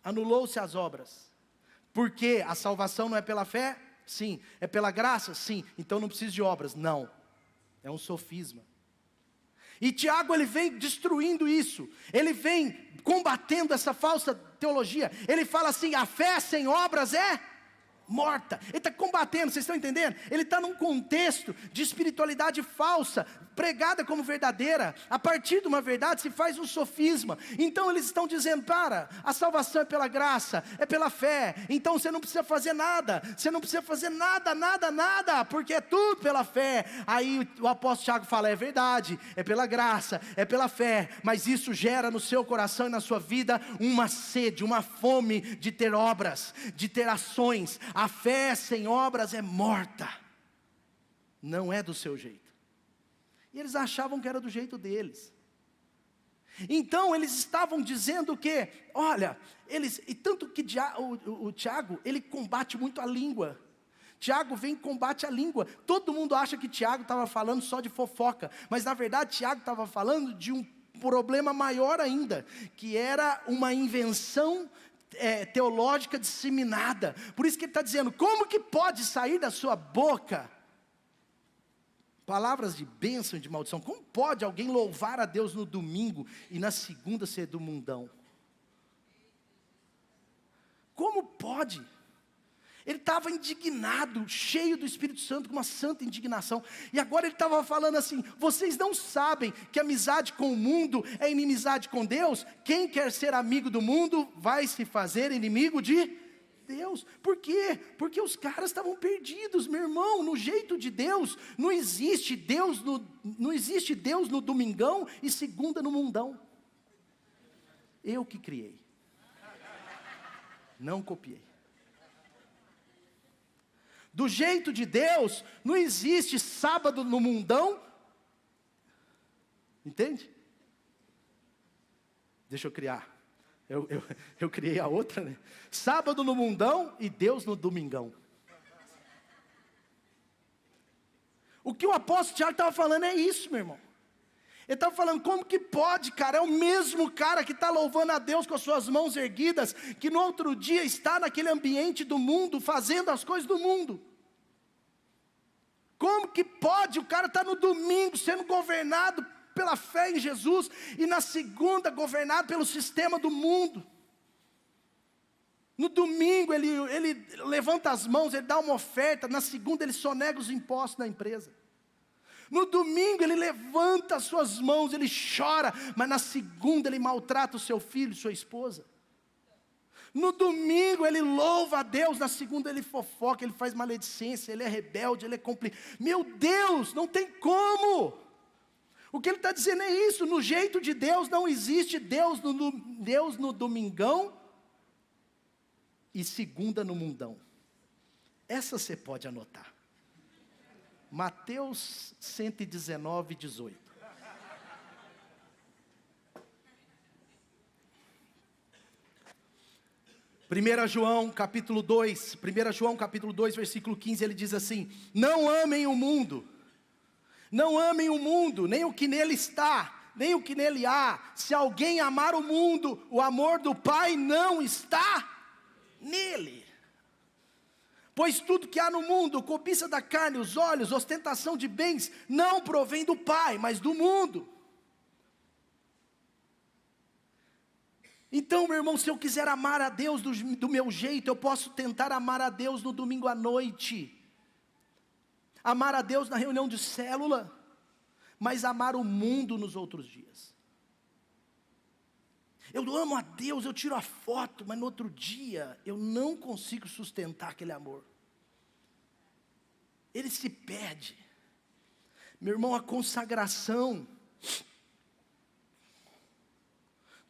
Speaker 1: Anulou-se as obras. Porque a salvação não é pela fé, Sim. É pela graça? Sim. Então não precisa de obras? Não. É um sofisma. E Tiago, ele vem destruindo isso, ele vem combatendo essa falsa teologia. Ele fala assim: a fé sem obras é morta. Ele está combatendo, vocês estão entendendo? Ele está num contexto de espiritualidade falsa, pregada como verdadeira. A partir de uma verdade se faz um sofisma. Então eles estão dizendo: para, a salvação é pela graça, é pela fé. Então você não precisa fazer nada, você não precisa fazer nada, porque é tudo pela fé. Aí o apóstolo Tiago fala: é verdade, é pela graça, é pela fé, mas isso gera no seu coração e na sua vida uma sede, uma fome de ter obras, de ter ações. A fé sem obras é morta, não é do seu jeito. E eles achavam que era do jeito deles. Então eles estavam dizendo que, olha, e tanto que o Tiago, ele combate muito a língua. Tiago vem e combate a língua. Todo mundo acha que Tiago estava falando só de fofoca, mas na verdade Tiago estava falando de um problema maior ainda, que era uma invenção teológica disseminada. Por isso que ele está dizendo: como que pode sair da sua boca palavras de bênção e de maldição? Como pode alguém louvar a Deus no domingo e na segunda ser do mundão? Como pode? Ele estava indignado, cheio do Espírito Santo, com uma santa indignação. E agora ele estava falando assim: vocês não sabem que amizade com o mundo é inimizade com Deus? Quem quer ser amigo do mundo vai se fazer inimigo de Deus. Por quê? Porque os caras estavam perdidos, meu irmão. No jeito de Deus, não existe Deus no domingão e segunda no mundão. Eu que criei, não copiei. Do jeito de Deus, não existe sábado no mundão. Entende? Deixa eu criar. Eu criei a outra, né? Sábado no mundão e Deus no domingão. O que o apóstolo Tiago estava falando é isso, meu irmão. Ele estava falando: como que pode, cara? É o mesmo cara que está louvando a Deus com as suas mãos erguidas, que no outro dia está naquele ambiente do mundo, fazendo as coisas do mundo. Como que pode? O cara está no domingo sendo governado pela fé em Jesus, e na segunda governado pelo sistema do mundo. No domingo ele levanta as mãos, ele dá uma oferta, na segunda ele sonega os impostos da empresa. No domingo ele levanta as suas mãos, ele chora, mas na segunda ele maltrata o seu filho, sua esposa. No domingo ele louva a Deus, na segunda ele fofoca, ele faz maledicência, ele é rebelde, ele é cúmplice. Meu Deus, não tem como. O que ele está dizendo é isso: no jeito de Deus não existe Deus no domingão e segunda no mundão. Essa você pode anotar. Mateus 119, 18. Primeira João capítulo 2, versículo 15, ele diz assim: não amem o mundo, nem o que nele está, nem o que nele há. Se alguém amar o mundo, o amor do Pai não está nele. Pois tudo que há no mundo, cobiça da carne, os olhos, ostentação de bens, não provém do Pai, mas do mundo. Então, meu irmão, se eu quiser amar a Deus do meu jeito, eu posso tentar amar a Deus no domingo à noite, amar a Deus na reunião de célula, mas amar o mundo nos outros dias. Eu amo a Deus, eu tiro a foto, mas no outro dia eu não consigo sustentar aquele amor. Ele se perde. Meu irmão, a consagração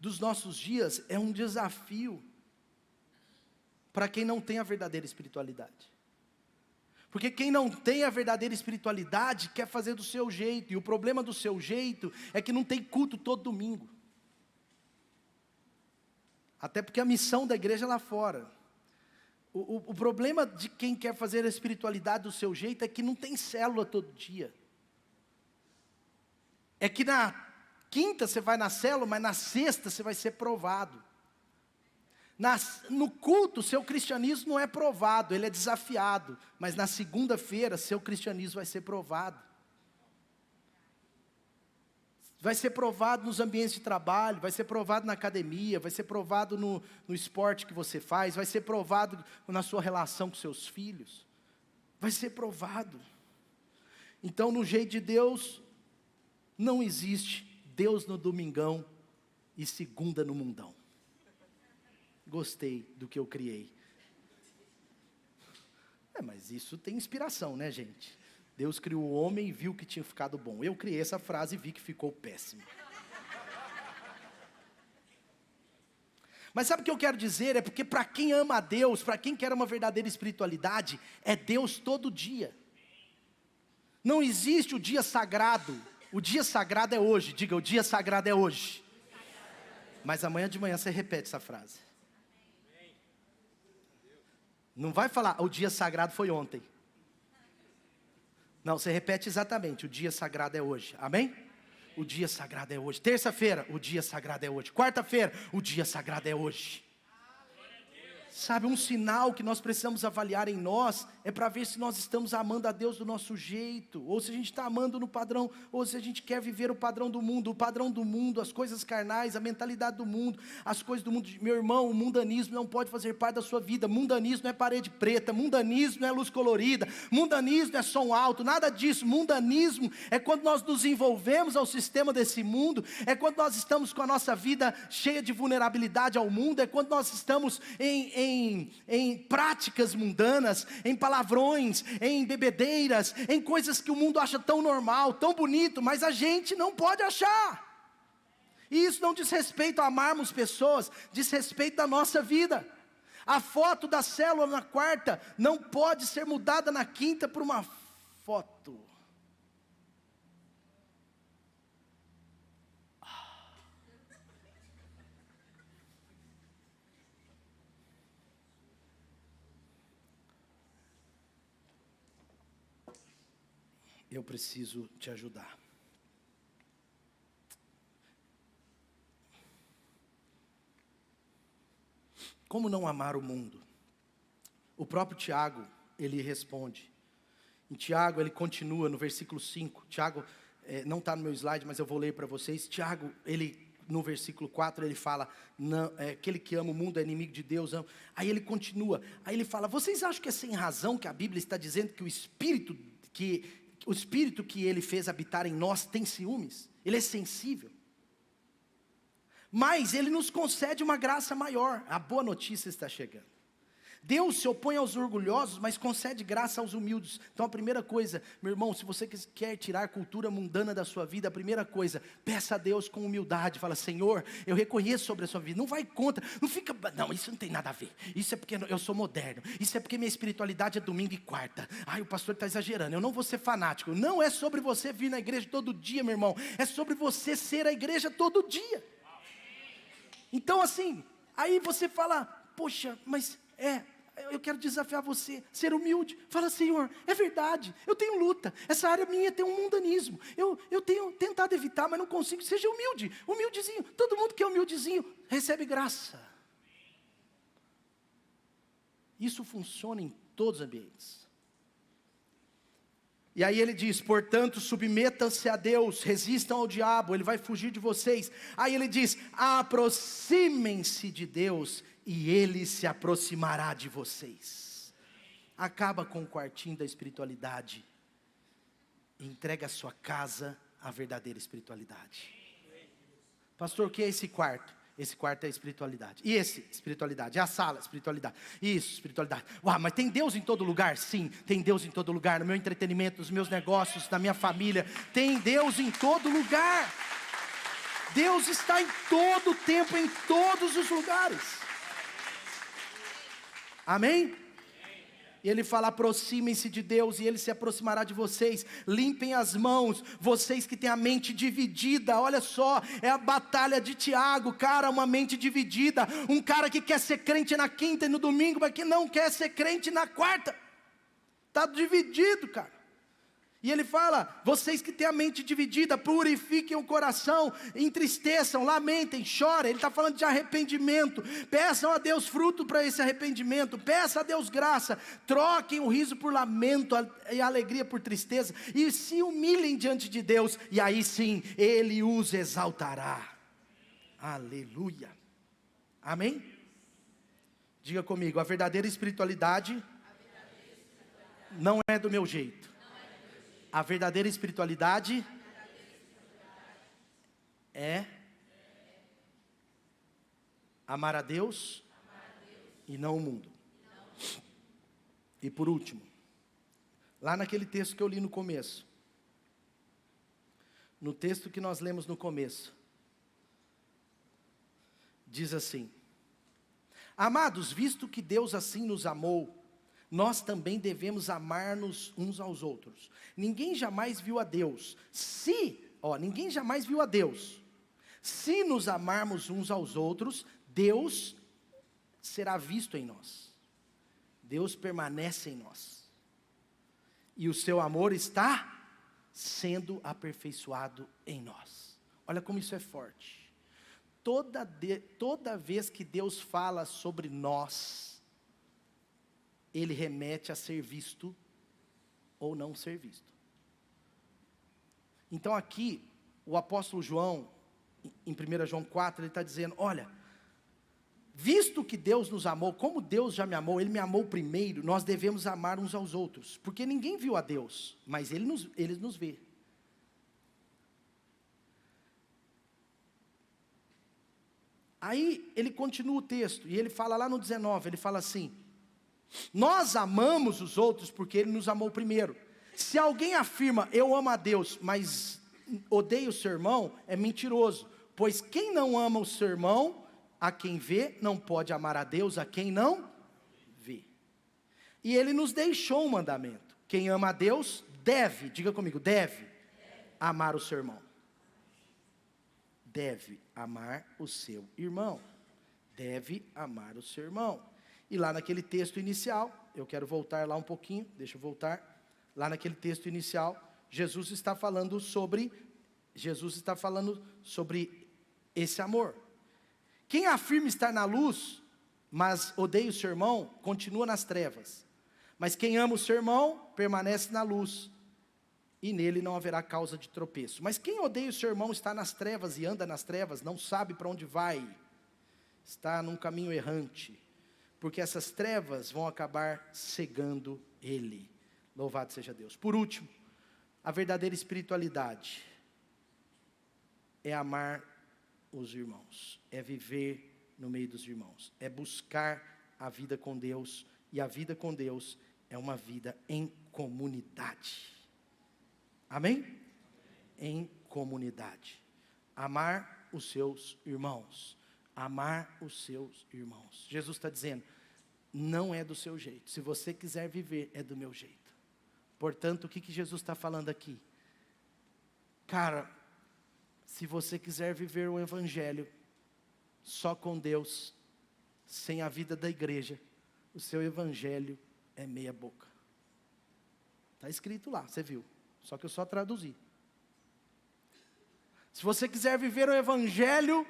Speaker 1: dos nossos dias é um desafio para quem não tem a verdadeira espiritualidade. Porque quem não tem a verdadeira espiritualidade quer fazer do seu jeito, e o problema do seu jeito é que não tem culto todo domingo. Até porque a missão da igreja é lá fora. O problema de quem quer fazer a espiritualidade do seu jeito é que não tem célula todo dia. É que na quinta você vai na célula, mas na sexta você vai ser provado. No culto, seu cristianismo não é provado, ele é desafiado. Mas na segunda-feira, seu cristianismo vai ser provado. Vai ser provado nos ambientes de trabalho, vai ser provado na academia, vai ser provado no esporte que você faz, vai ser provado na sua relação com seus filhos. Vai ser provado. Então, no jeito de Deus, não existe Deus no domingão e segunda no mundão. Gostei do que eu criei. Mas isso tem inspiração, né, gente? Deus criou o homem e viu que tinha ficado bom. Eu criei essa frase e vi que ficou péssimo. Mas sabe o que eu quero dizer? É porque para quem ama a Deus, para quem quer uma verdadeira espiritualidade, é Deus todo dia. Não existe o dia sagrado. O dia sagrado é hoje. Diga, o dia sagrado é hoje. Mas amanhã de manhã você repete essa frase. Não vai falar, o dia sagrado foi ontem. Não, você repete exatamente, o dia sagrado é hoje, amém? O dia sagrado é hoje. Terça-feira, o dia sagrado é hoje. Quarta-feira, o dia sagrado é hoje. Sabe, um sinal que nós precisamos avaliar em nós é para ver se nós estamos amando a Deus do nosso jeito, ou se a gente está amando no padrão, ou se a gente quer viver o padrão do mundo, as coisas carnais, a mentalidade do mundo, as coisas do mundo. Meu irmão, o mundanismo não pode fazer parte da sua vida. Mundanismo não é parede preta, mundanismo não é luz colorida, mundanismo não é som alto, nada disso. Mundanismo é quando nós nos envolvemos ao sistema desse mundo, é quando nós estamos com a nossa vida cheia de vulnerabilidade ao mundo, é quando nós estamos em práticas mundanas, em palavrões, em bebedeiras, em coisas que o mundo acha tão normal, tão bonito, mas a gente não pode achar. E isso não diz respeito a amarmos pessoas, diz respeito da nossa vida. A foto da célula na quarta não pode ser mudada na quinta por uma foto. Eu preciso te ajudar. Como não amar o mundo? O próprio Tiago, ele responde. Em Tiago, ele continua no versículo 5. Tiago, não está no meu slide, mas eu vou ler para vocês. Tiago, ele, no versículo 4, ele fala, não, aquele que ama o mundo é inimigo de Deus. Aí ele continua, aí ele fala, vocês acham que é sem razão que a Bíblia está dizendo que o Espírito que Ele fez habitar em nós tem ciúmes? Ele é sensível. Mas Ele nos concede uma graça maior. A boa notícia está chegando. Deus se opõe aos orgulhosos, mas concede graça aos humildes. Então a primeira coisa, meu irmão, se você quer tirar a cultura mundana da sua vida, a primeira coisa, peça a Deus com humildade. Fala, Senhor, eu reconheço sobre a sua vida. Não vai contra, não fica, não, isso não tem nada a ver. Isso é porque eu sou moderno. Isso é porque minha espiritualidade é domingo e quarta. Ai, o pastor está exagerando, eu não vou ser fanático. Não é sobre você vir na igreja todo dia, meu irmão. É sobre você ser a igreja todo dia. Então assim, aí você fala, poxa, mas eu quero desafiar você, ser humilde. Fala, Senhor, é verdade, eu tenho luta, essa área minha tem um mundanismo, eu tenho tentado evitar, mas não consigo. Seja humilde, humildezinho. Todo mundo que é humildezinho, recebe graça. Isso funciona em todos os ambientes. E aí ele diz, portanto, submetam-se a Deus, resistam ao diabo, ele vai fugir de vocês. Aí ele diz, aproximem-se de Deus, e Ele se aproximará de vocês. Acaba com o quartinho da espiritualidade. E entrega a sua casa à verdadeira espiritualidade. Pastor, o que é esse quarto? Esse quarto é a espiritualidade. E esse, espiritualidade. É a sala, espiritualidade. Isso, espiritualidade. Uau, mas tem Deus em todo lugar? Sim, tem Deus em todo lugar. No meu entretenimento, nos meus negócios, na minha família. Tem Deus em todo lugar. Deus está em todo o tempo, em todos os lugares. Amém? E ele fala, aproximem-se de Deus e Ele se aproximará de vocês. Limpem as mãos, vocês que têm a mente dividida. Olha só, é a batalha de Tiago, cara, uma mente dividida. Um cara que quer ser crente na quinta e no domingo, mas que não quer ser crente na quarta. Está dividido, cara. E ele fala: vocês que têm a mente dividida, purifiquem o coração, entristeçam, lamentem, chorem. Ele está falando de arrependimento. Peçam a Deus fruto para esse arrependimento. Peçam a Deus graça. Troquem o riso por lamento e a alegria por tristeza. E se humilhem diante de Deus. E aí sim, Ele os exaltará. Aleluia. Amém? Diga comigo: a verdadeira espiritualidade não é do meu jeito. A verdadeira espiritualidade é amar a Deus e não o mundo. E por último, lá naquele texto que eu li no começo, no texto que nós lemos no começo, diz assim: amados, visto que Deus assim nos amou, nós também devemos amar-nos uns aos outros. Ninguém jamais viu a Deus. Ninguém jamais viu a Deus. Se nos amarmos uns aos outros, Deus será visto em nós. Deus permanece em nós. E o seu amor está sendo aperfeiçoado em nós. Olha como isso é forte. Toda vez que Deus fala sobre nós, Ele remete a ser visto ou não ser visto. Então aqui, o apóstolo João, em 1 João 4, ele está dizendo: olha, visto que Deus nos amou, como Deus já me amou, Ele me amou primeiro, nós devemos amar uns aos outros. Porque ninguém viu a Deus, mas Ele nos vê. Aí ele continua o texto, e ele fala lá no 19, ele fala assim: nós amamos os outros porque Ele nos amou primeiro. Se alguém afirma: eu amo a Deus, mas odeia o seu irmão, é mentiroso. Pois quem não ama o seu irmão, a quem vê, não pode amar a Deus a quem não vê. E Ele nos deixou um mandamento: quem ama a Deus deve, diga comigo, deve amar o seu irmão. Deve amar o seu irmão. Deve amar o seu irmão. E lá naquele texto inicial, eu quero voltar lá um pouquinho, deixa eu voltar. Lá naquele texto inicial, Jesus está falando sobre esse amor. Quem afirma estar na luz, mas odeia o seu irmão, continua nas trevas. Mas quem ama o seu irmão, permanece na luz, e nele não haverá causa de tropeço. Mas quem odeia o seu irmão está nas trevas e anda nas trevas, não sabe para onde vai, está num caminho errante. Porque essas trevas vão acabar cegando ele. Louvado seja Deus. Por último, a verdadeira espiritualidade é amar os irmãos, é viver no meio dos irmãos, é buscar a vida com Deus, e a vida com Deus é uma vida em comunidade. Amém? Em comunidade. Amar os seus irmãos. Amar os seus irmãos. Jesus está dizendo: não é do seu jeito. Se você quiser viver, é do meu jeito. Portanto, o que Jesus está falando aqui? Cara, se você quiser viver o evangelho só com Deus, sem a vida da igreja, o seu evangelho é meia boca. Está escrito lá, você viu. Só que eu só traduzi. Se você quiser viver o evangelho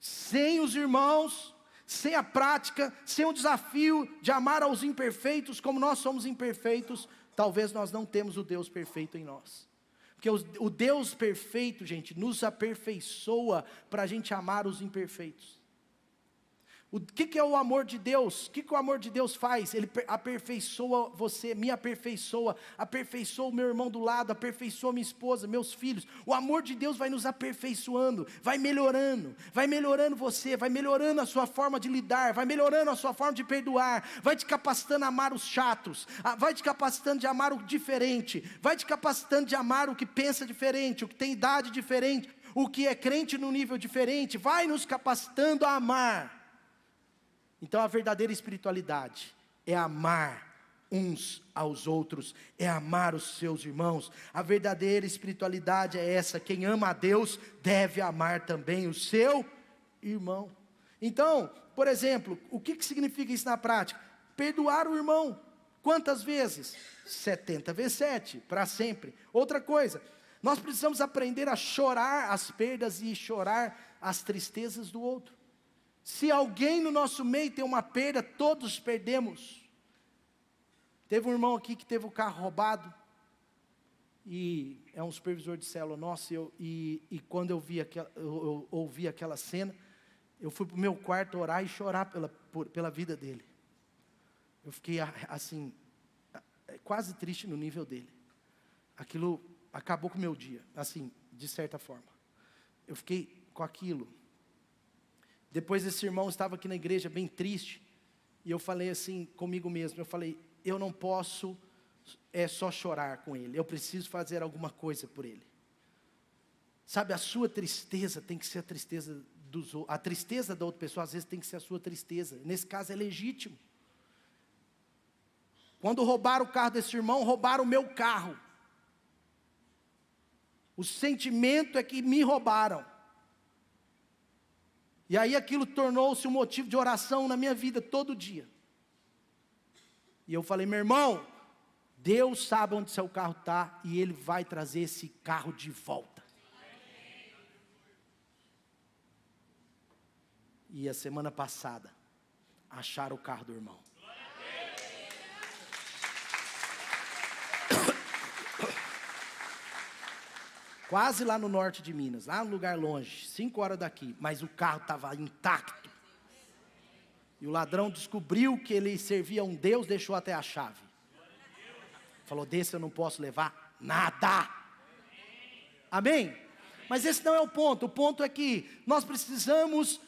Speaker 1: sem os irmãos, sem a prática, sem o desafio de amar aos imperfeitos como nós somos imperfeitos, talvez nós não temos o Deus perfeito em nós. Porque o Deus perfeito, gente, nos aperfeiçoa para a gente amar os imperfeitos. O que é o amor de Deus? O que o amor de Deus faz? Ele aperfeiçoa você, me aperfeiçoa o meu irmão do lado, aperfeiçoa minha esposa, meus filhos. O amor de Deus vai nos aperfeiçoando, vai melhorando você, vai melhorando a sua forma de lidar, vai melhorando a sua forma de perdoar, vai te capacitando a amar os chatos, vai te capacitando de amar o diferente, vai te capacitando de amar o que pensa diferente, o que tem idade diferente, o que é crente num nível diferente, vai nos capacitando a amar. Então a verdadeira espiritualidade é amar uns aos outros, é amar os seus irmãos. A verdadeira espiritualidade é essa: quem ama a Deus deve amar também o seu irmão. Então, por exemplo, o que significa isso na prática? Perdoar o irmão. Quantas vezes? 70 vezes 7, para sempre. Outra coisa, nós precisamos aprender a chorar as perdas e chorar as tristezas do outro. Se alguém no nosso meio tem uma perda, todos perdemos. Teve um irmão aqui que teve o carro roubado, e é um supervisor de célula nosso, e quando eu ouvi aquela cena, eu fui para o meu quarto orar e chorar pela vida dele. Eu fiquei assim, quase triste no nível dele. Aquilo acabou com o meu dia, assim, de certa forma. Eu fiquei com aquilo. Depois esse irmão estava aqui na igreja bem triste, e eu falei assim comigo mesmo, eu falei, eu não posso só chorar com ele, eu preciso fazer alguma coisa por ele. Sabe, a sua tristeza tem que ser a tristeza dos outros. A tristeza da outra pessoa às vezes tem que ser a sua tristeza. Nesse caso é legítimo. Quando roubaram o carro desse irmão, roubaram o meu carro. O sentimento é que me roubaram. E aí aquilo tornou-se um motivo de oração na minha vida todo dia. E eu falei, meu irmão, Deus sabe onde seu carro está e Ele vai trazer esse carro de volta. E a semana passada, acharam o carro do irmão. Quase lá no norte de Minas, lá no lugar longe, 5 horas daqui, mas o carro estava intacto. E o ladrão descobriu que ele servia a um Deus, deixou até a chave. Falou, desse eu não posso levar nada. Amém? Mas esse não é o ponto é que nós precisamos,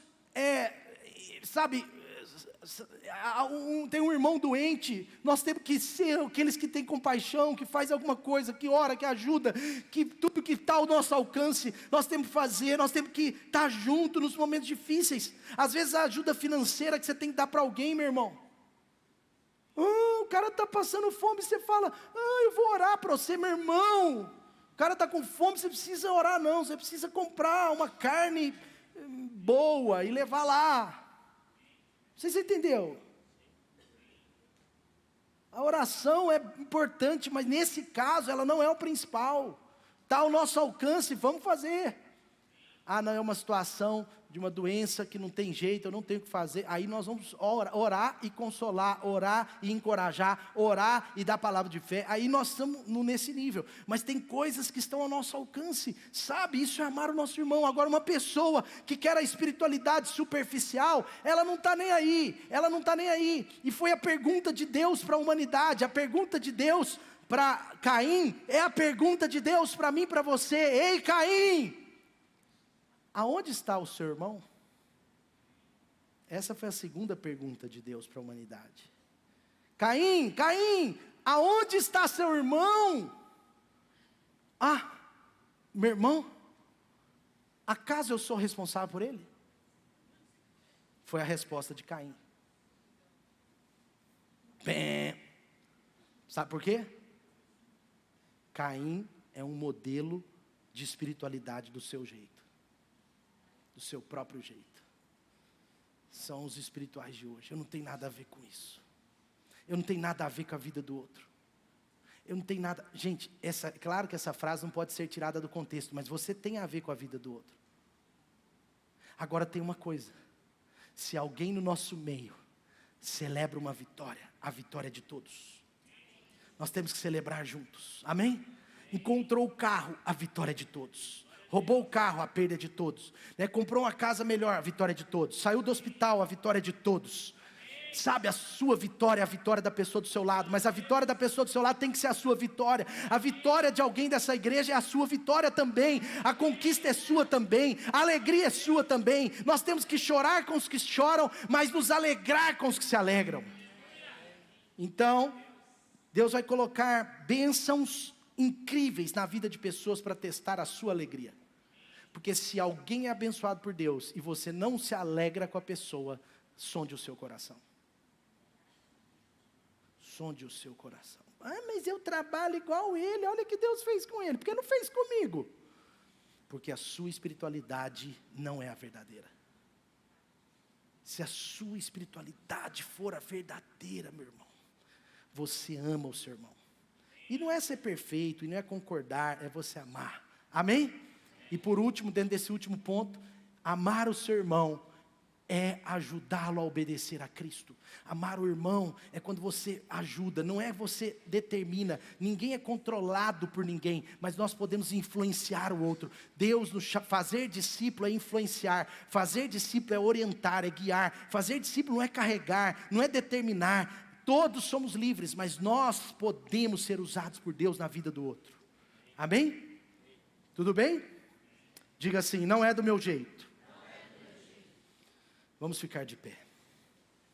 Speaker 1: tem um irmão doente, nós temos que ser aqueles que têm compaixão, que faz alguma coisa, que ora, que ajuda, que tudo que está ao nosso alcance, nós temos que fazer, nós temos que estar junto nos momentos difíceis. Às vezes a ajuda financeira que você tem que dar para alguém, meu irmão. O cara está passando fome, você fala, eu vou orar para você, meu irmão. O cara está com fome, você precisa orar não, você precisa comprar uma carne boa e levar lá. Você entendeu? A oração é importante, mas nesse caso ela não é o principal. Está ao nosso alcance, vamos fazer. Não, é uma situação de uma doença que não tem jeito, eu não tenho o que fazer. Aí nós vamos orar e consolar, orar e encorajar, orar e dar palavra de fé. Aí nós estamos nesse nível. Mas tem coisas que estão ao nosso alcance, sabe? Isso é amar o nosso irmão. Agora uma pessoa que quer a espiritualidade superficial, ela não está nem aí, E foi a pergunta de Deus para a humanidade, a pergunta de Deus para Caim, é a pergunta de Deus para mim e para você. Ei, Caim! Aonde está o seu irmão? Essa foi a segunda pergunta de Deus para a humanidade. Caim, aonde está seu irmão? Meu irmão? Acaso eu sou responsável por ele? Foi a resposta de Caim. Sabe por quê? Caim é um modelo de espiritualidade do seu jeito. Do seu próprio jeito. São os espirituais de hoje. Eu não tenho nada a ver com isso. Eu não tenho nada a ver com a vida do outro. Eu não tenho nada... Gente, claro que essa frase não pode ser tirada do contexto, mas você tem a ver com a vida do outro. Agora tem uma coisa. Se alguém no nosso meio celebra uma vitória, a vitória é de todos. Nós temos que celebrar juntos. Amém? Encontrou o carro, a vitória é de todos. Roubou o carro, a perda é de todos. Comprou uma casa melhor, a vitória é de todos. Saiu do hospital, a vitória é de todos. Sabe, a sua vitória é a vitória da pessoa do seu lado. Mas a vitória da pessoa do seu lado tem que ser a sua vitória. A vitória de alguém dessa igreja é a sua vitória também. A conquista é sua também. A alegria é sua também. Nós temos que chorar com os que choram, mas nos alegrar com os que se alegram. Então, Deus vai colocar bênçãos incríveis na vida de pessoas para testar a sua alegria. Porque se alguém é abençoado por Deus e você não se alegra com a pessoa, sonde o seu coração. Sonde o seu coração. Mas eu trabalho igual ele, olha o que Deus fez com ele. Por que não fez comigo? Porque a sua espiritualidade não é a verdadeira. Se a sua espiritualidade for a verdadeira, meu irmão, você ama o seu irmão. E não é ser perfeito, e não é concordar, é você amar. Amém? E por último, dentro desse último ponto, amar o seu irmão é ajudá-lo a obedecer a Cristo. Amar o irmão é quando você ajuda, não é você determina. Ninguém é controlado por ninguém, mas nós podemos influenciar o outro. Deus nos fazer discípulo é influenciar, fazer discípulo é orientar, é guiar. Fazer discípulo não é carregar, não é determinar. Todos somos livres, mas nós podemos ser usados por Deus na vida do outro. Amém? Tudo bem? Diga assim, não é do meu jeito. Vamos ficar de pé.